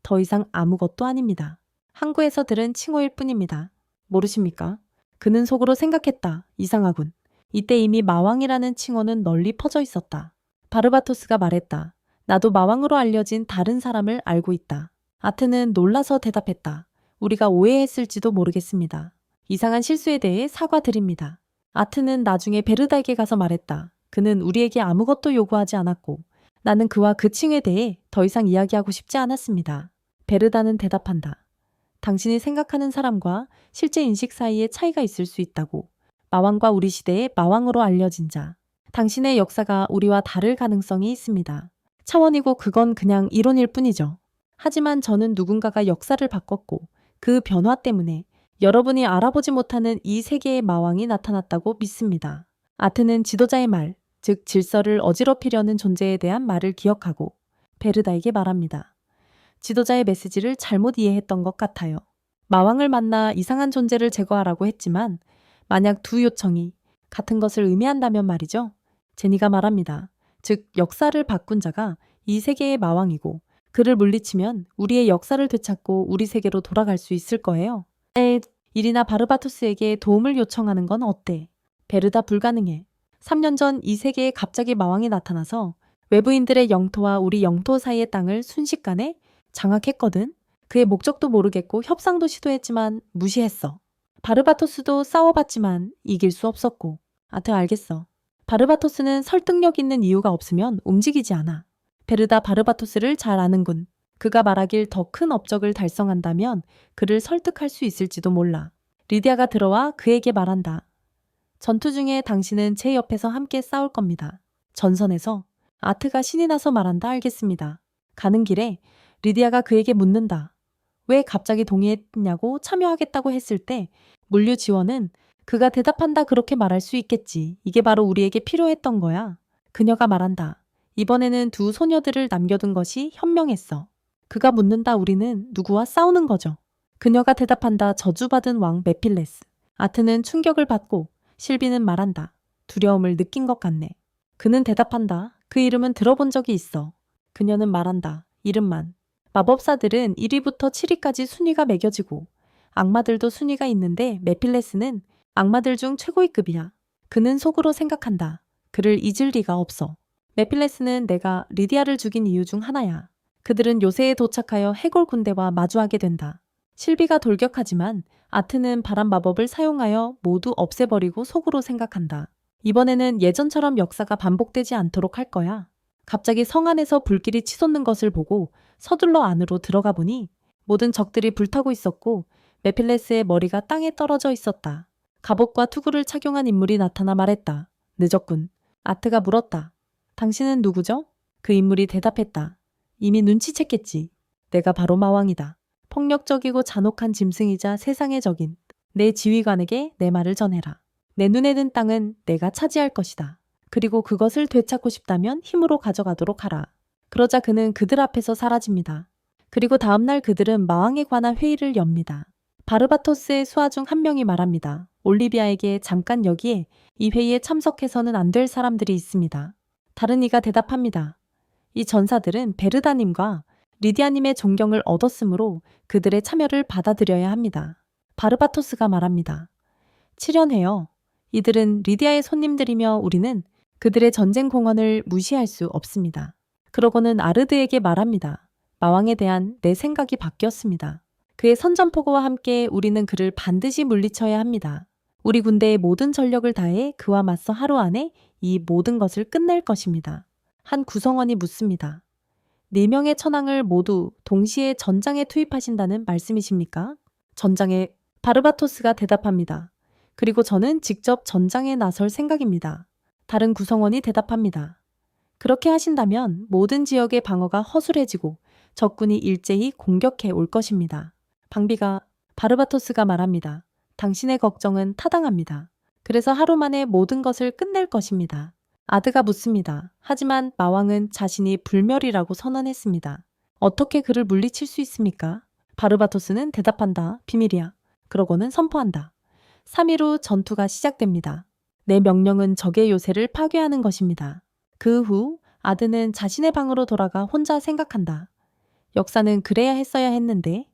더 이상 아무것도 아닙니다. 항구에서 들은 칭호일 뿐입니다. 모르십니까? 그는 속으로 생각했다. 이상하군. 이때 이미 마왕이라는 칭호는 널리 퍼져 있었다. 바르바토스가 말했다. 나도 마왕으로 알려진 다른 사람을 알고 있다. 아트는 놀라서 대답했다. 우리가 오해했을지도 모르겠습니다. 이상한 실수에 대해 사과드립니다. 아트는 나중에 베르다에게 가서 말했다. 그는 우리에게 아무것도 요구하지 않았고 나는 그와 그 칭에 대해 더 이상 이야기하고 싶지 않았습니다. 베르다는 대답한다. 당신이 생각하는 사람과 실제 인식 사이에 차이가 있을 수 있다고. 마왕과 우리 시대의 마왕으로 알려진 자. 당신의 역사가 우리와 다를 가능성이 있습니다. 차원이고 그건 그냥 이론일 뿐이죠. 하지만 저는 누군가가 역사를 바꿨고 그 변화 때문에 여러분이 알아보지 못하는 이 세계의 마왕이 나타났다고 믿습니다. 아트는 지도자의 말, 즉 질서를 어지럽히려는 존재에 대한 말을 기억하고 베르다에게 말합니다. 지도자의 메시지를 잘못 이해했던 것 같아요. 마왕을 만나 이상한 존재를 제거하라고 했지만 만약 두 요청이 같은 것을 의미한다면 말이죠. 제니가 말합니다. 즉 역사를 바꾼 자가 이 세계의 마왕이고 그를 물리치면 우리의 역사를 되찾고 우리 세계로 돌아갈 수 있을 거예요. 이리나 바르바토스에게 도움을 요청하는 건 어때? 베르다 불가능해. 3년 전 이 세계에 갑자기 마왕이 나타나서 외부인들의 영토와 우리 영토 사이의 땅을 순식간에 장악했거든. 그의 목적도 모르겠고 협상도 시도했지만 무시했어. 바르바토스도 싸워봤지만 이길 수 없었고. 아트 알겠어. 바르바토스는 설득력 있는 이유가 없으면 움직이지 않아. 베르다 바르바토스를 잘 아는군. 그가 말하길 더 큰 업적을 달성한다면 그를 설득할 수 있을지도 몰라. 리디아가 들어와 그에게 말한다. 전투 중에 당신은 제 옆에서 함께 싸울 겁니다. 전선에서. 아트가 신이 나서 말한다. 알겠습니다. 가는 길에 리디아가 그에게 묻는다. 왜 갑자기 동의했냐고 참여하겠다고 했을 때 물류 지원은 그가 대답한다. 그렇게 말할 수 있겠지. 이게 바로 우리에게 필요했던 거야. 그녀가 말한다. 이번에는 두 소녀들을 남겨둔 것이 현명했어. 그가 묻는다. 우리는 누구와 싸우는 거죠? 그녀가 대답한다. 저주받은 왕 메필레스. 아트는 충격을 받고 실비는 말한다. 두려움을 느낀 것 같네. 그는 대답한다. 그 이름은 들어본 적이 있어. 그녀는 말한다. 이름만. 마법사들은 1위부터 7위까지 순위가 매겨지고 악마들도 순위가 있는데 메필레스는 악마들 중 최고위급이야. 그는 속으로 생각한다. 그를 잊을 리가 없어. 메필레스는 내가 리디아를 죽인 이유 중 하나야. 그들은 요새에 도착하여 해골 군대와 마주하게 된다. 실비가 돌격하지만 아트는 바람 마법을 사용하여 모두 없애버리고 속으로 생각한다. 이번에는 예전처럼 역사가 반복되지 않도록 할 거야. 갑자기 성 안에서 불길이 치솟는 것을 보고 서둘러 안으로 들어가 보니 모든 적들이 불타고 있었고 메필레스의 머리가 땅에 떨어져 있었다. 갑옷과 투구를 착용한 인물이 나타나 말했다. 늦었군. 아트가 물었다. 당신은 누구죠? 그 인물이 대답했다. 이미 눈치챘겠지. 내가 바로 마왕이다. 폭력적이고 잔혹한 짐승이자 세상의 적인 내 지휘관에게 내 말을 전해라. 내 눈에 든 땅은 내가 차지할 것이다. 그리고 그것을 되찾고 싶다면 힘으로 가져가도록 하라. 그러자 그는 그들 앞에서 사라집니다. 그리고 다음날 그들은 마왕에 관한 회의를 엽니다. 바르바토스의 수하 중 한 명이 말합니다. 올리비아에게 잠깐 여기에 이 회의에 참석해서는 안 될 사람들이 있습니다. 다른 이가 대답합니다. 이 전사들은 베르다님과 리디아님의 존경을 얻었으므로 그들의 참여를 받아들여야 합니다. 바르바토스가 말합니다. 치련해요. 이들은 리디아의 손님들이며 우리는 그들의 전쟁 공헌을 무시할 수 없습니다. 그러고는 아르드에게 말합니다. 마왕에 대한 내 생각이 바뀌었습니다. 그의 선전포고와 함께 우리는 그를 반드시 물리쳐야 합니다. 우리 군대의 모든 전력을 다해 그와 맞서 하루 안에 이 모든 것을 끝낼 것입니다. 한 구성원이 묻습니다. 4명의 천왕을 모두 동시에 전장에 투입하신다는 말씀이십니까? 전장에 바르바토스가 대답합니다. 그리고 저는 직접 전장에 나설 생각입니다. 다른 구성원이 대답합니다. 그렇게 하신다면 모든 지역의 방어가 허술해지고 적군이 일제히 공격해 올 것입니다. 방비가 바르바토스가 말합니다. 당신의 걱정은 타당합니다. 그래서 하루 만에 모든 것을 끝낼 것입니다. 아드가 묻습니다. 하지만 마왕은 자신이 불멸이라고 선언했습니다. 어떻게 그를 물리칠 수 있습니까? 바르바토스는 대답한다. 비밀이야. 그러고는 선포한다. 3일 후 전투가 시작됩니다. 내 명령은 적의 요새를 파괴하는 것입니다. 그 후 아드는 자신의 방으로 돌아가 혼자 생각한다. 역사는 그래야 했어야 했는데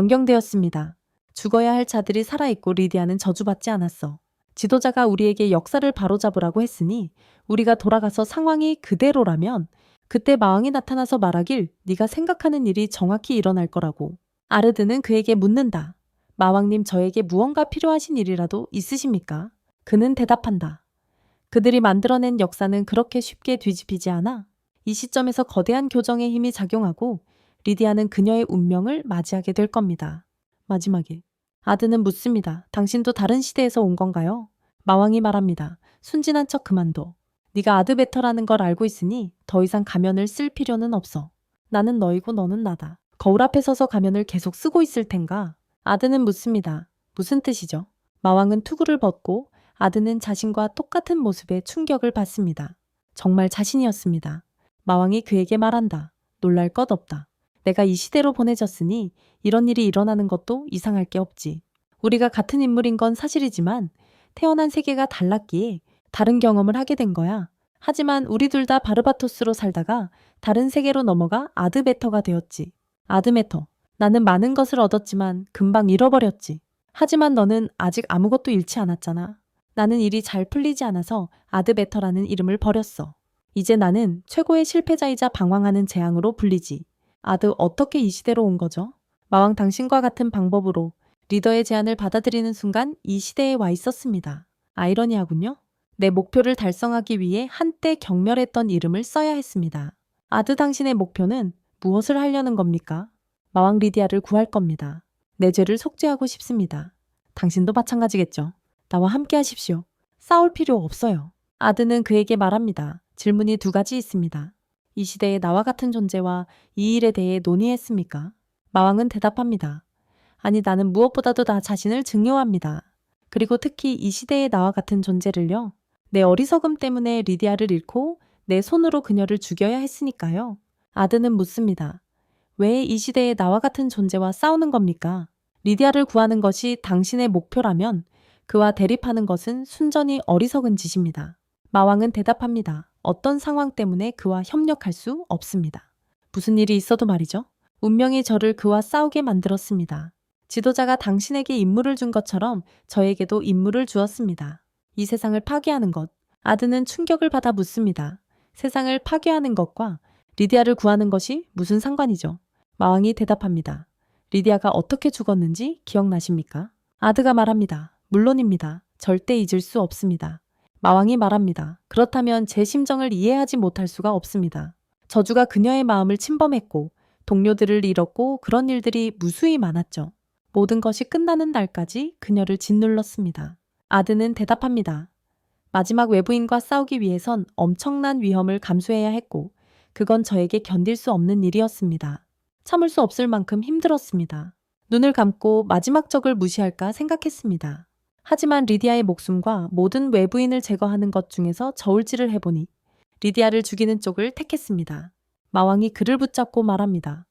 변경되었습니다. 죽어야 할 자들이 살아있고 리디아는 저주받지 않았어. 지도자가 우리에게 역사를 바로잡으라고 했으니 우리가 돌아가서 상황이 그대로라면 그때 마왕이 나타나서 말하길 네가 생각하는 일이 정확히 일어날 거라고. 아르드는 그에게 묻는다. 마왕님 저에게 무언가 필요하신 일이라도 있으십니까? 그는 대답한다. 그들이 만들어낸 역사는 그렇게 쉽게 뒤집히지 않아. 이 시점에서 거대한 교정의 힘이 작용하고 리디아는 그녀의 운명을 맞이하게 될 겁니다. 마지막에 아드는 묻습니다. 당신도 다른 시대에서 온 건가요? 마왕이 말합니다. 순진한 척 그만둬. 네가 아드베터라는 걸 알고 있으니 더 이상 가면을 쓸 필요는 없어. 나는 너이고 너는 나다. 거울 앞에 서서 가면을 계속 쓰고 있을 텐가? 아드는 묻습니다. 무슨 뜻이죠? 마왕은 투구를 벗고 아드는 자신과 똑같은 모습에 충격을 받습니다. 정말 자신이었습니다. 마왕이 그에게 말한다. 놀랄 것 없다. 내가 이 시대로 보내졌으니 이런 일이 일어나는 것도 이상할 게 없지. 우리가 같은 인물인 건 사실이지만 태어난 세계가 달랐기에 다른 경험을 하게 된 거야. 하지만 우리 둘 다 바르바토스로 살다가 다른 세계로 넘어가 아드베터가 되었지. 아드메터. 나는 많은 것을 얻었지만 금방 잃어버렸지. 하지만 너는 아직 아무것도 잃지 않았잖아. 나는 일이 잘 풀리지 않아서 아드베터라는 이름을 버렸어. 이제 나는 최고의 실패자이자 방황하는 재앙으로 불리지. 아드 어떻게 이 시대로 온 거죠? 마왕 당신과 같은 방법으로 리더의 제안을 받아들이는 순간 이 시대에 와 있었습니다. 아이러니하군요. 내 목표를 달성하기 위해 한때 경멸했던 이름을 써야 했습니다. 아드 당신의 목표는 무엇을 하려는 겁니까? 마왕 리디아를 구할 겁니다. 내 죄를 속죄하고 싶습니다. 당신도 마찬가지겠죠. 나와 함께 하십시오. 싸울 필요 없어요. 아드는 그에게 말합니다. 질문이 2가지 있습니다. 이 시대에 나와 같은 존재와 이 일에 대해 논의했습니까? 마왕은 대답합니다. 아니 나는 무엇보다도 나 자신을 증오합니다. 그리고 특히 이 시대의 나와 같은 존재를요. 내 어리석음 때문에 리디아를 잃고 내 손으로 그녀를 죽여야 했으니까요. 아드는 묻습니다. 왜 이 시대의 나와 같은 존재와 싸우는 겁니까? 리디아를 구하는 것이 당신의 목표라면 그와 대립하는 것은 순전히 어리석은 짓입니다. 마왕은 대답합니다. 어떤 상황 때문에 그와 협력할 수 없습니다. 무슨 일이 있어도 말이죠. 운명이 저를 그와 싸우게 만들었습니다. 지도자가 당신에게 임무를 준 것처럼 저에게도 임무를 주었습니다. 이 세상을 파괴하는 것. 아드는 충격을 받아 묻습니다. 세상을 파괴하는 것과 리디아를 구하는 것이 무슨 상관이죠? 마왕이 대답합니다. 리디아가 어떻게 죽었는지 기억나십니까? 아드가 말합니다. 물론입니다. 절대 잊을 수 없습니다. 마왕이 말합니다. 그렇다면 제 심정을 이해하지 못할 수가 없습니다. 저주가 그녀의 마음을 침범했고 동료들을 잃었고 그런 일들이 무수히 많았죠. 모든 것이 끝나는 날까지 그녀를 짓눌렀습니다. 아드는 대답합니다. 마지막 외부인과 싸우기 위해선 엄청난 위험을 감수해야 했고 그건 저에게 견딜 수 없는 일이었습니다. 참을 수 없을 만큼 힘들었습니다. 눈을 감고 마지막 적을 무시할까 생각했습니다. 하지만 리디아의 목숨과 모든 외부인을 제거하는 것 중에서 저울질을 해보니 리디아를 죽이는 쪽을 택했습니다. 마왕이 그를 붙잡고 말합니다.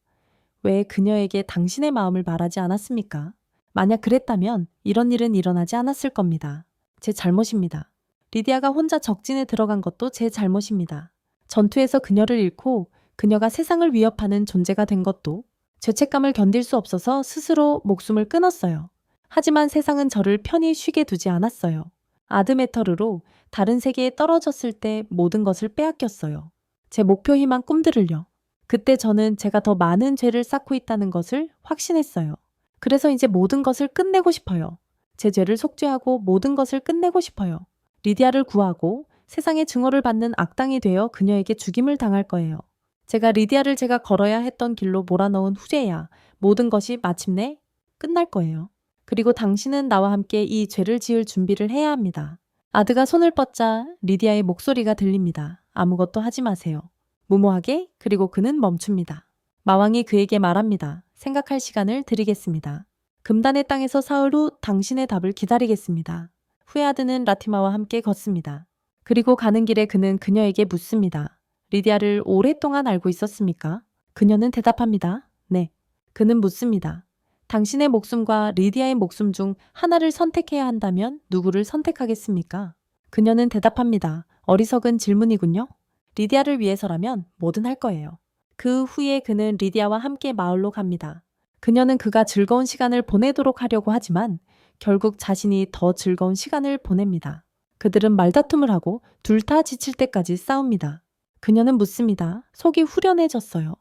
왜 그녀에게 당신의 마음을 말하지 않았습니까? 만약 그랬다면 이런 일은 일어나지 않았을 겁니다. 제 잘못입니다. 리디아가 혼자 적진에 들어간 것도 제 잘못입니다. 전투에서 그녀를 잃고 그녀가 세상을 위협하는 존재가 된 것도 죄책감을 견딜 수 없어서 스스로 목숨을 끊었어요. 하지만 세상은 저를 편히 쉬게 두지 않았어요. 아드메터르로 다른 세계에 떨어졌을 때 모든 것을 빼앗겼어요. 제 목표, 희망, 꿈들을요. 그때 저는 제가 더 많은 죄를 쌓고 있다는 것을 확신했어요. 그래서 이제 모든 것을 끝내고 싶어요. 제 죄를 속죄하고 모든 것을 끝내고 싶어요. 리디아를 구하고 세상의 증오를 받는 악당이 되어 그녀에게 죽임을 당할 거예요. 제가 걸어야 했던 길로 몰아넣은 후제야 모든 것이 마침내 끝날 거예요. 그리고 당신은 나와 함께 이 죄를 지을 준비를 해야 합니다. 아드가 손을 뻗자 리디아의 목소리가 들립니다. 아무것도 하지 마세요. 무모하게. 그리고 그는 멈춥니다. 마왕이 그에게 말합니다. 생각할 시간을 드리겠습니다. 금단의 땅에서 사흘 후 당신의 답을 기다리겠습니다. 후에 아드는 라티마와 함께 걷습니다. 그리고 가는 길에 그는 그녀에게 묻습니다. 리디아를 오랫동안 알고 있었습니까? 그녀는 대답합니다. 네. 그는 묻습니다. 당신의 목숨과 리디아의 목숨 중 하나를 선택해야 한다면 누구를 선택하겠습니까? 그녀는 대답합니다. 어리석은 질문이군요. 리디아를 위해서라면 뭐든 할 거예요. 그 후에 그는 리디아와 함께 마을로 갑니다. 그녀는 그가 즐거운 시간을 보내도록 하려고 하지만 결국 자신이 더 즐거운 시간을 보냅니다. 그들은 말다툼을 하고 둘 다 지칠 때까지 싸웁니다. 그녀는 묻습니다. 속이 후련해졌어요.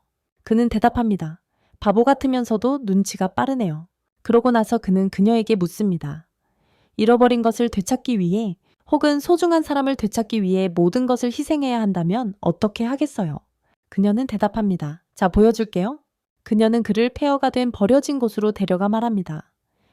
그는 대답합니다. 바보 같으면서도 눈치가 빠르네요. 그러고 나서 그는 그녀에게 묻습니다. 잃어버린 것을 되찾기 위해 혹은 소중한 사람을 되찾기 위해 모든 것을 희생해야 한다면 어떻게 하겠어요? 그녀는 대답합니다. 자, 보여줄게요. 그녀는 그를 폐허가 된 버려진 곳으로 데려가 말합니다.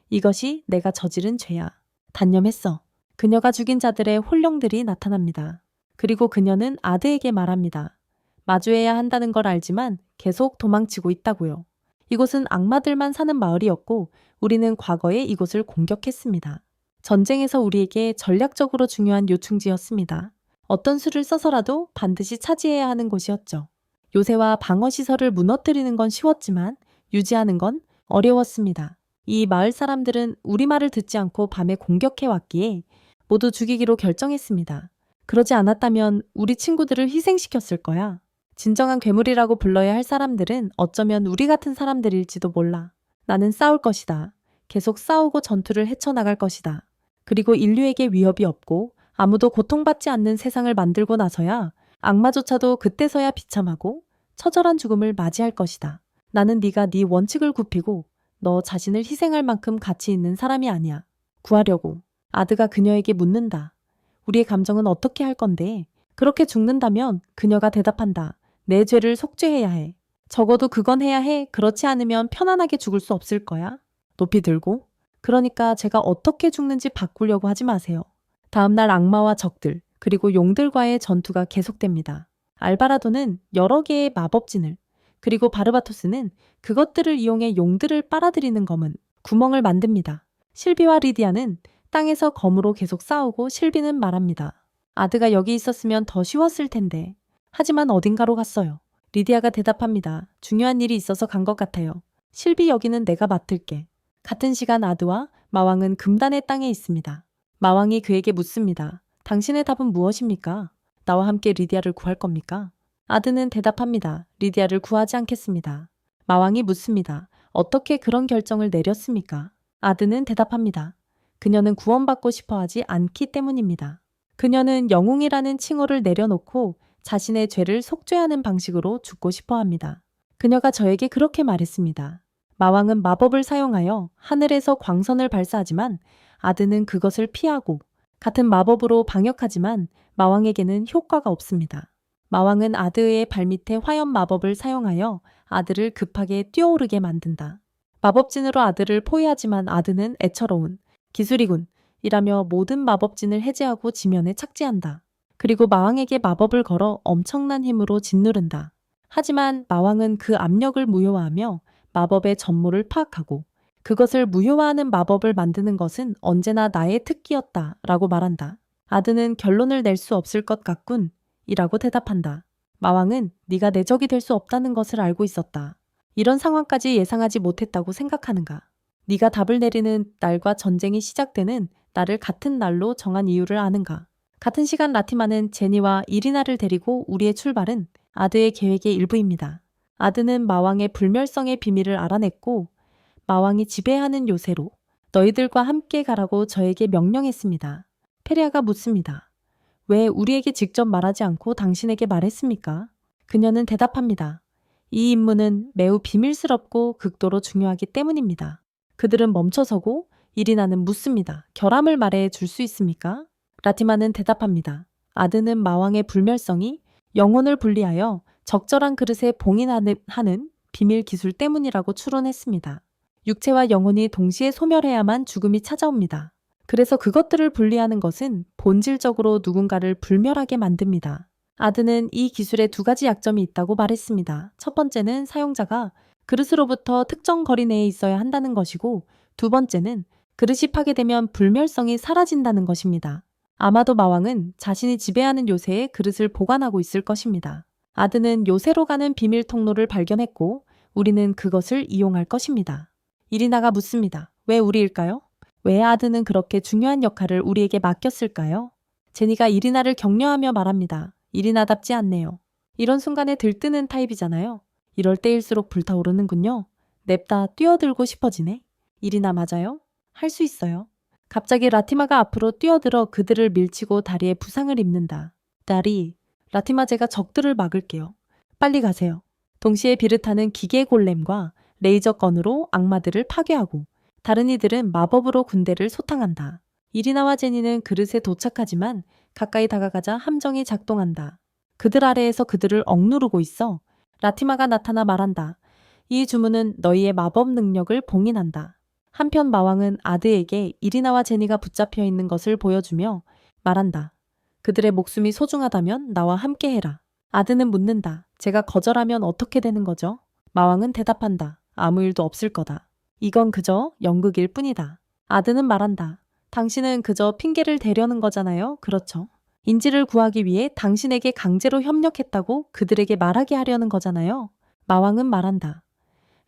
이것이 내가 저지른 죄야. 단념했어. 그녀가 죽인 자들의 혼령들이 나타납니다. 그리고 그녀는 아드에게 말합니다. 마주해야 한다는 걸 알지만 계속 도망치고 있다고요. 이곳은 악마들만 사는 마을이었고 우리는 과거에 이곳을 공격했습니다. 전쟁에서 우리에게 전략적으로 중요한 요충지였습니다. 어떤 수를 써서라도 반드시 차지해야 하는 곳이었죠. 요새와 방어시설을 무너뜨리는 건 쉬웠지만 유지하는 건 어려웠습니다. 이 마을 사람들은 우리 말을 듣지 않고 밤에 공격해왔기에 모두 죽이기로 결정했습니다. 그러지 않았다면 우리 친구들을 희생시켰을 거야. 진정한 괴물이라고 불러야 할 사람들은 어쩌면 우리 같은 사람들일지도 몰라. 나는 싸울 것이다. 계속 싸우고 전투를 헤쳐나갈 것이다. 그리고 인류에게 위협이 없고 아무도 고통받지 않는 세상을 만들고 나서야 악마조차도 그때서야 비참하고 처절한 죽음을 맞이할 것이다. 나는 네가 네 원칙을 굽히고 너 자신을 희생할 만큼 가치 있는 사람이 아니야. 구하려고. 아드가 그녀에게 묻는다. 우리의 감정은 어떻게 할 건데? 그렇게 죽는다면 그녀가 대답한다. 내 죄를 속죄해야 해. 적어도 그건 해야 해. 그렇지 않으면 편안하게 죽을 수 없을 거야. 높이 들고. 그러니까 제가 어떻게 죽는지 바꾸려고 하지 마세요. 다음날 악마와 적들, 그리고 용들과의 전투가 계속됩니다. 알바라도는 여러 개의 마법진을, 그리고 바르바토스는 그것들을 이용해 용들을 빨아들이는 검은 구멍을 만듭니다. 실비와 리디아는 땅에서 검으로 계속 싸우고 실비는 말합니다. 아드가 여기 있었으면 더 쉬웠을 텐데. 하지만 어딘가로 갔어요. 리디아가 대답합니다. 중요한 일이 있어서 간 것 같아요. 실비 여기는 내가 맡을게. 같은 시간 아드와 마왕은 금단의 땅에 있습니다. 마왕이 그에게 묻습니다. 당신의 답은 무엇입니까? 나와 함께 리디아를 구할 겁니까? 아드는 대답합니다. 리디아를 구하지 않겠습니다. 마왕이 묻습니다. 어떻게 그런 결정을 내렸습니까? 아드는 대답합니다. 그녀는 구원받고 싶어 하지 않기 때문입니다. 그녀는 영웅이라는 칭호를 내려놓고 자신의 죄를 속죄하는 방식으로 죽고 싶어 합니다. 그녀가 저에게 그렇게 말했습니다. 마왕은 마법을 사용하여 하늘에서 광선을 발사하지만 아드는 그것을 피하고 같은 마법으로 방역하지만 마왕에게는 효과가 없습니다. 마왕은 아드의 발밑에 화염 마법을 사용하여 아드를 급하게 뛰어오르게 만든다. 마법진으로 아드를 포위하지만 아드는 애처로운 기술이군 이라며 모든 마법진을 해제하고 지면에 착지한다. 그리고 마왕에게 마법을 걸어 엄청난 힘으로 짓누른다. 하지만 마왕은 그 압력을 무효화하며 마법의 전모를 파악하고 그것을 무효화하는 마법을 만드는 것은 언제나 나의 특기였다 라고 말한다. 아드는 결론을 낼 수 없을 것 같군 이라고 대답한다. 마왕은 네가 내 적이 될 수 없다는 것을 알고 있었다. 이런 상황까지 예상하지 못했다고 생각하는가? 네가 답을 내리는 날과 전쟁이 시작되는 날을 같은 날로 정한 이유를 아는가? 같은 시간 라티마는 제니와 이리나를 데리고 우리의 출발은 아드의 계획의 일부입니다. 아드는 마왕의 불멸성의 비밀을 알아냈고 마왕이 지배하는 요새로 너희들과 함께 가라고 저에게 명령했습니다. 페리아가 묻습니다. 왜 우리에게 직접 말하지 않고 당신에게 말했습니까? 그녀는 대답합니다. 이 임무는 매우 비밀스럽고 극도로 중요하기 때문입니다. 그들은 멈춰서고 이리나는 묻습니다. 결함을 말해 줄 수 있습니까? 라티마는 대답합니다. 아드는 마왕의 불멸성이 영혼을 분리하여 적절한 그릇에 봉인하는 비밀 기술 때문이라고 추론했습니다. 육체와 영혼이 동시에 소멸해야만 죽음이 찾아옵니다. 그래서 그것들을 분리하는 것은 본질적으로 누군가를 불멸하게 만듭니다. 아드는 이 기술에 두 가지 약점이 있다고 말했습니다. 첫 번째는 사용자가 그릇으로부터 특정 거리 내에 있어야 한다는 것이고 두 번째는 그릇이 파괴되면 불멸성이 사라진다는 것입니다. 아마도 마왕은 자신이 지배하는 요새에 그릇을 보관하고 있을 것입니다. 아드는 요새로 가는 비밀 통로를 발견했고 우리는 그것을 이용할 것입니다. 이리나가 묻습니다. 왜 우리일까요? 왜 아드는 그렇게 중요한 역할을 우리에게 맡겼을까요? 제니가 이리나를 격려하며 말합니다. 이리나답지 않네요. 이런 순간에 들뜨는 타입이잖아요. 이럴 때일수록 불타오르는군요. 냅다 뛰어들고 싶어지네. 이리나 맞아요? 할 수 있어요. 갑자기 라티마가 앞으로 뛰어들어 그들을 밀치고 다리에 부상을 입는다. 딸이, 라티마 제가 적들을 막을게요. 빨리 가세요. 동시에 비르타는 기계 골렘과 레이저건으로 악마들을 파괴하고 다른 이들은 마법으로 군대를 소탕한다. 이리나와 제니는 그릇에 도착하지만 가까이 다가가자 함정이 작동한다. 그들 아래에서 그들을 억누르고 있어. 라티마가 나타나 말한다. 이 주문은 너희의 마법 능력을 봉인한다. 한편 마왕은 아드에게 이리나와 제니가 붙잡혀 있는 것을 보여주며 말한다. 그들의 목숨이 소중하다면 나와 함께 해라. 아드는 묻는다. 제가 거절하면 어떻게 되는 거죠? 마왕은 대답한다. 아무 일도 없을 거다. 이건 그저 연극일 뿐이다. 아드는 말한다. 당신은 그저 핑계를 대려는 거잖아요. 그렇죠. 인지를 구하기 위해 당신에게 강제로 협력했다고 그들에게 말하게 하려는 거잖아요. 마왕은 말한다.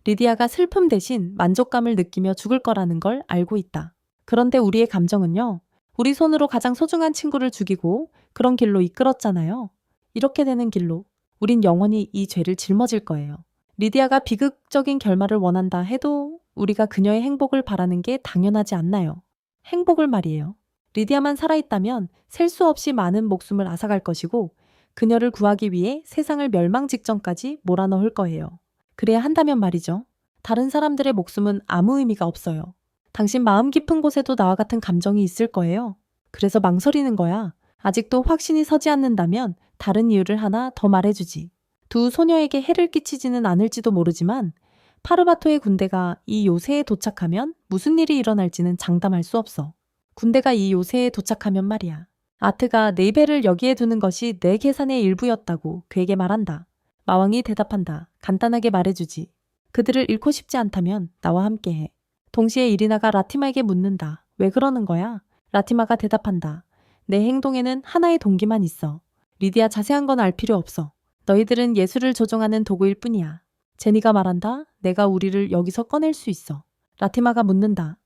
리디아가 슬픔 대신 만족감을 느끼며 죽을 거라는 걸 알고 있다. 그런데 우리의 감정은요. 우리 손으로 가장 소중한 친구를 죽이고 그런 길로 이끌었잖아요. 이렇게 되는 길로 우린 영원히 이 죄를 짊어질 거예요. 리디아가 비극적인 결말을 원한다 해도 우리가 그녀의 행복을 바라는 게 당연하지 않나요? 행복을 말이에요. 리디아만 살아있다면 셀 수 없이 많은 목숨을 앗아갈 것이고 그녀를 구하기 위해 세상을 멸망 직전까지 몰아넣을 거예요. 그래야 한다면 말이죠. 다른 사람들의 목숨은 아무 의미가 없어요. 당신 마음 깊은 곳에도 나와 같은 감정이 있을 거예요. 그래서 망설이는 거야. 아직도 확신이 서지 않는다면 다른 이유를 하나 더 말해주지. 두 소녀에게 해를 끼치지는 않을지도 모르지만 파르바토의 군대가 이 요새에 도착하면 무슨 일이 일어날지는 장담할 수 없어. 군대가 이 요새에 도착하면 말이야. 아트가 네이벨을 여기에 두는 것이 내 계산의 일부였다고 그에게 말한다. 마왕이 대답한다. 간단하게 말해주지. 그들을 잃고 싶지 않다면 나와 함께해. 동시에 이리나가 라티마에게 묻는다. 왜 그러는 거야? 라티마가 대답한다. 내 행동에는 하나의 동기만 있어. 리디아 자세한 건 알 필요 없어. 너희들은 예술을 조종하는 도구일 뿐이야. 제니가 말한다. 내가 우리를 여기서 꺼낼 수 있어. 라티마가 묻는다.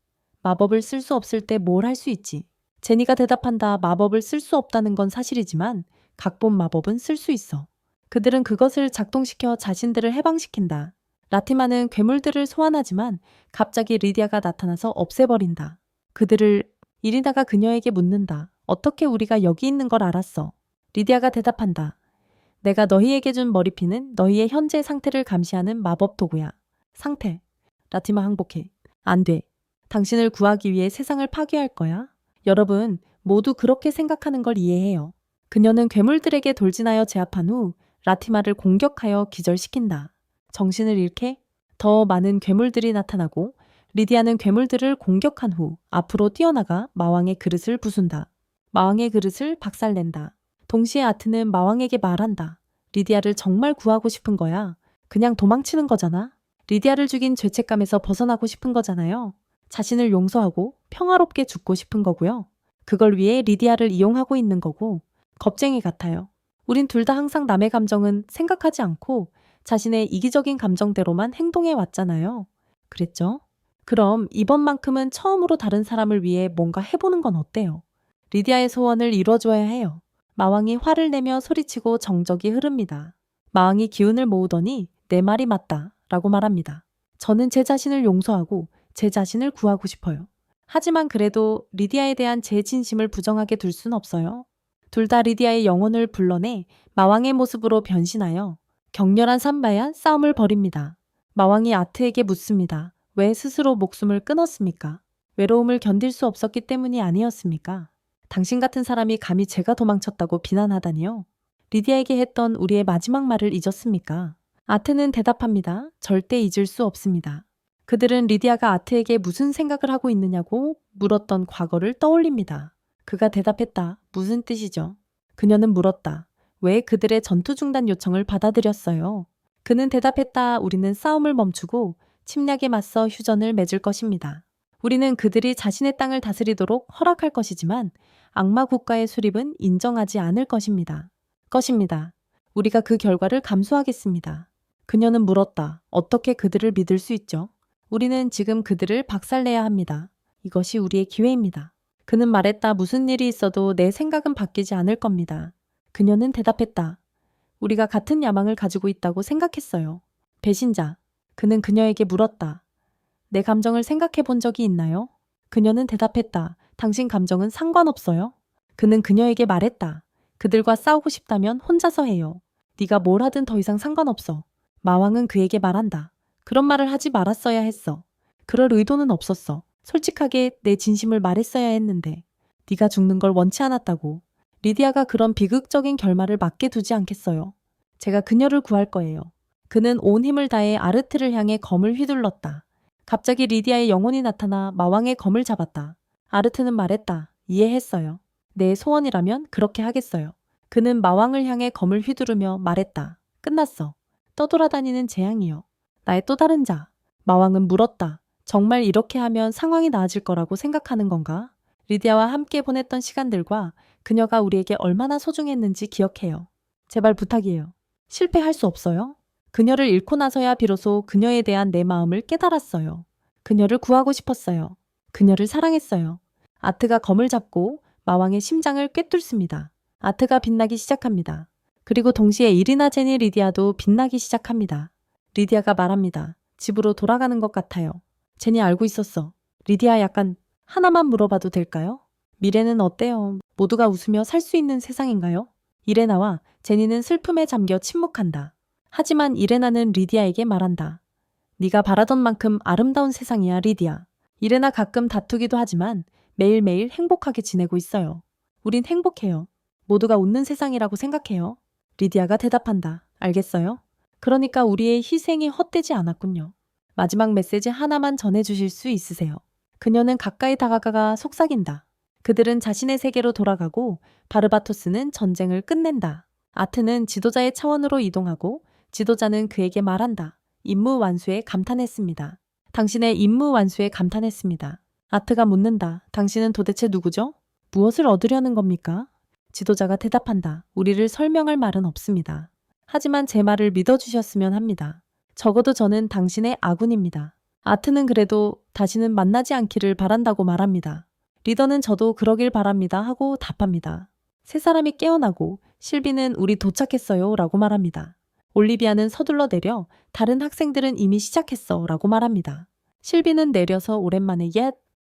마법을 쓸 수 없을 때 뭘 할 수 있지? 제니가 대답한다. 마법을 쓸 수 없다는 건 사실이지만 각본 마법은 쓸 수 있어. 그들은 그것을 작동시켜 자신들을 해방시킨다. 라티마는 괴물들을 소환하지만 갑자기 리디아가 나타나서 없애버린다. 그들을 이리나가 그녀에게 묻는다. 어떻게 우리가 여기 있는 걸 알았어? 리디아가 대답한다. 내가 너희에게 준 머리핀은 너희의 현재 상태를 감시하는 마법 도구야. 상태. 라티마 항복해. 안 돼. 당신을 구하기 위해 세상을 파괴할 거야? 여러분, 모두 그렇게 생각하는 걸 이해해요. 그녀는 괴물들에게 돌진하여 제압한 후 라티마를 공격하여 기절시킨다. 정신을 잃게 더 많은 괴물들이 나타나고 리디아는 괴물들을 공격한 후 앞으로 뛰어나가 마왕의 그릇을 부순다. 마왕의 그릇을 박살낸다. 동시에 아트는 마왕에게 말한다. 리디아를 정말 구하고 싶은 거야. 그냥 도망치는 거잖아. 리디아를 죽인 죄책감에서 벗어나고 싶은 거잖아요. 자신을 용서하고 평화롭게 죽고 싶은 거고요. 그걸 위해 리디아를 이용하고 있는 거고 겁쟁이 같아요. 우린 둘 다 항상 남의 감정은 생각하지 않고 자신의 이기적인 감정대로만 행동해 왔잖아요. 그랬죠? 그럼 이번만큼은 처음으로 다른 사람을 위해 뭔가 해보는 건 어때요? 리디아의 소원을 이뤄줘야 해요. 마왕이 화를 내며 소리치고 정적이 흐릅니다. 마왕이 기운을 모으더니 내 말이 맞다 라고 말합니다. 저는 제 자신을 용서하고 제 자신을 구하고 싶어요. 하지만 그래도 리디아에 대한 제 진심을 부정하게 둘 순 없어요. 둘 다 리디아의 영혼을 불러내 마왕의 모습으로 변신하여 격렬한 산바야 싸움을 벌입니다. 마왕이 아트에게 묻습니다. 왜 스스로 목숨을 끊었습니까? 외로움을 견딜 수 없었기 때문이 아니었습니까? 당신 같은 사람이 감히 제가 도망쳤다고 비난하다니요? 리디아에게 했던 우리의 마지막 말을 잊었습니까? 아트는 대답합니다. 절대 잊을 수 없습니다. 그들은 리디아가 아트에게 무슨 생각을 하고 있느냐고 물었던 과거를 떠올립니다. 그가 대답했다. 무슨 뜻이죠? 그녀는 물었다. 왜 그들의 전투 중단 요청을 받아들였어요? 그는 대답했다. 우리는 싸움을 멈추고 침략에 맞서 휴전을 맺을 것입니다. 우리는 그들이 자신의 땅을 다스리도록 허락할 것이지만 악마 국가의 수립은 인정하지 않을 것입니다. 우리가 그 결과를 감수하겠습니다. 그녀는 물었다. 어떻게 그들을 믿을 수 있죠? 우리는 지금 그들을 박살내야 합니다. 이것이 우리의 기회입니다. 그는 말했다. 무슨 일이 있어도 내 생각은 바뀌지 않을 겁니다. 그녀는 대답했다. 우리가 같은 야망을 가지고 있다고 생각했어요. 배신자. 그는 그녀에게 물었다. 내 감정을 생각해 본 적이 있나요? 그녀는 대답했다. 당신 감정은 상관없어요. 그는 그녀에게 말했다. 그들과 싸우고 싶다면 혼자서 해요. 네가 뭘 하든 더 이상 상관없어. 마왕은 그에게 말한다. 그런 말을 하지 말았어야 했어. 그럴 의도는 없었어. 솔직하게 내 진심을 말했어야 했는데. 네가 죽는 걸 원치 않았다고. 리디아가 그런 비극적인 결말을 맞게 두지 않겠어요. 제가 그녀를 구할 거예요. 그는 온 힘을 다해 아르트를 향해 검을 휘둘렀다. 갑자기 리디아의 영혼이 나타나 마왕의 검을 잡았다. 아르트는 말했다. 이해했어요. 내 소원이라면 그렇게 하겠어요. 그는 마왕을 향해 검을 휘두르며 말했다. 끝났어. 떠돌아다니는 재앙이요. 나의 또 다른 자. 마왕은 물었다. 정말 이렇게 하면 상황이 나아질 거라고 생각하는 건가? 리디아와 함께 보냈던 시간들과 그녀가 우리에게 얼마나 소중했는지 기억해요. 제발 부탁이에요. 실패할 수 없어요? 그녀를 잃고 나서야 비로소 그녀에 대한 내 마음을 깨달았어요. 그녀를 구하고 싶었어요. 그녀를 사랑했어요. 아트가 검을 잡고 마왕의 심장을 꿰뚫습니다. 아트가 빛나기 시작합니다. 그리고 동시에 이리나 제니 리디아도 빛나기 시작합니다. 리디아가 말합니다. 집으로 돌아가는 것 같아요. 제니 알고 있었어. 리디아 약간 하나만 물어봐도 될까요? 미래는 어때요? 모두가 웃으며 살 수 있는 세상인가요? 이레나와 제니는 슬픔에 잠겨 침묵한다. 하지만 이레나는 리디아에게 말한다. 네가 바라던 만큼 아름다운 세상이야, 리디아. 이레나 가끔 다투기도 하지만 매일매일 행복하게 지내고 있어요. 우린 행복해요. 모두가 웃는 세상이라고 생각해요. 리디아가 대답한다. 알겠어요? 그러니까 우리의 희생이 헛되지 않았군요. 마지막 메시지 하나만 전해주실 수 있으세요? 그녀는 가까이 다가가 속삭인다. 그들은 자신의 세계로 돌아가고 바르바토스는 전쟁을 끝낸다. 아트는 지도자의 차원으로 이동하고 지도자는 그에게 말한다. 임무 완수에 감탄했습니다. 당신의 임무 완수에 감탄했습니다. 아트가 묻는다. 당신은 도대체 누구죠? 무엇을 얻으려는 겁니까? 지도자가 대답한다. 우리를 설명할 말은 없습니다. 하지만 제 말을 믿어주셨으면 합니다. 적어도 저는 당신의 아군입니다. 아트는 그래도 다시는 만나지 않기를 바란다고 말합니다. 리더는 저도 그러길 바랍니다 하고 답합니다. 세 사람이 깨어나고 실비는 우리 도착했어요 라고 말합니다. 올리비아는 서둘러 내려 다른 학생들은 이미 시작했어 라고 말합니다. 실비는 내려서 오랜만에 옛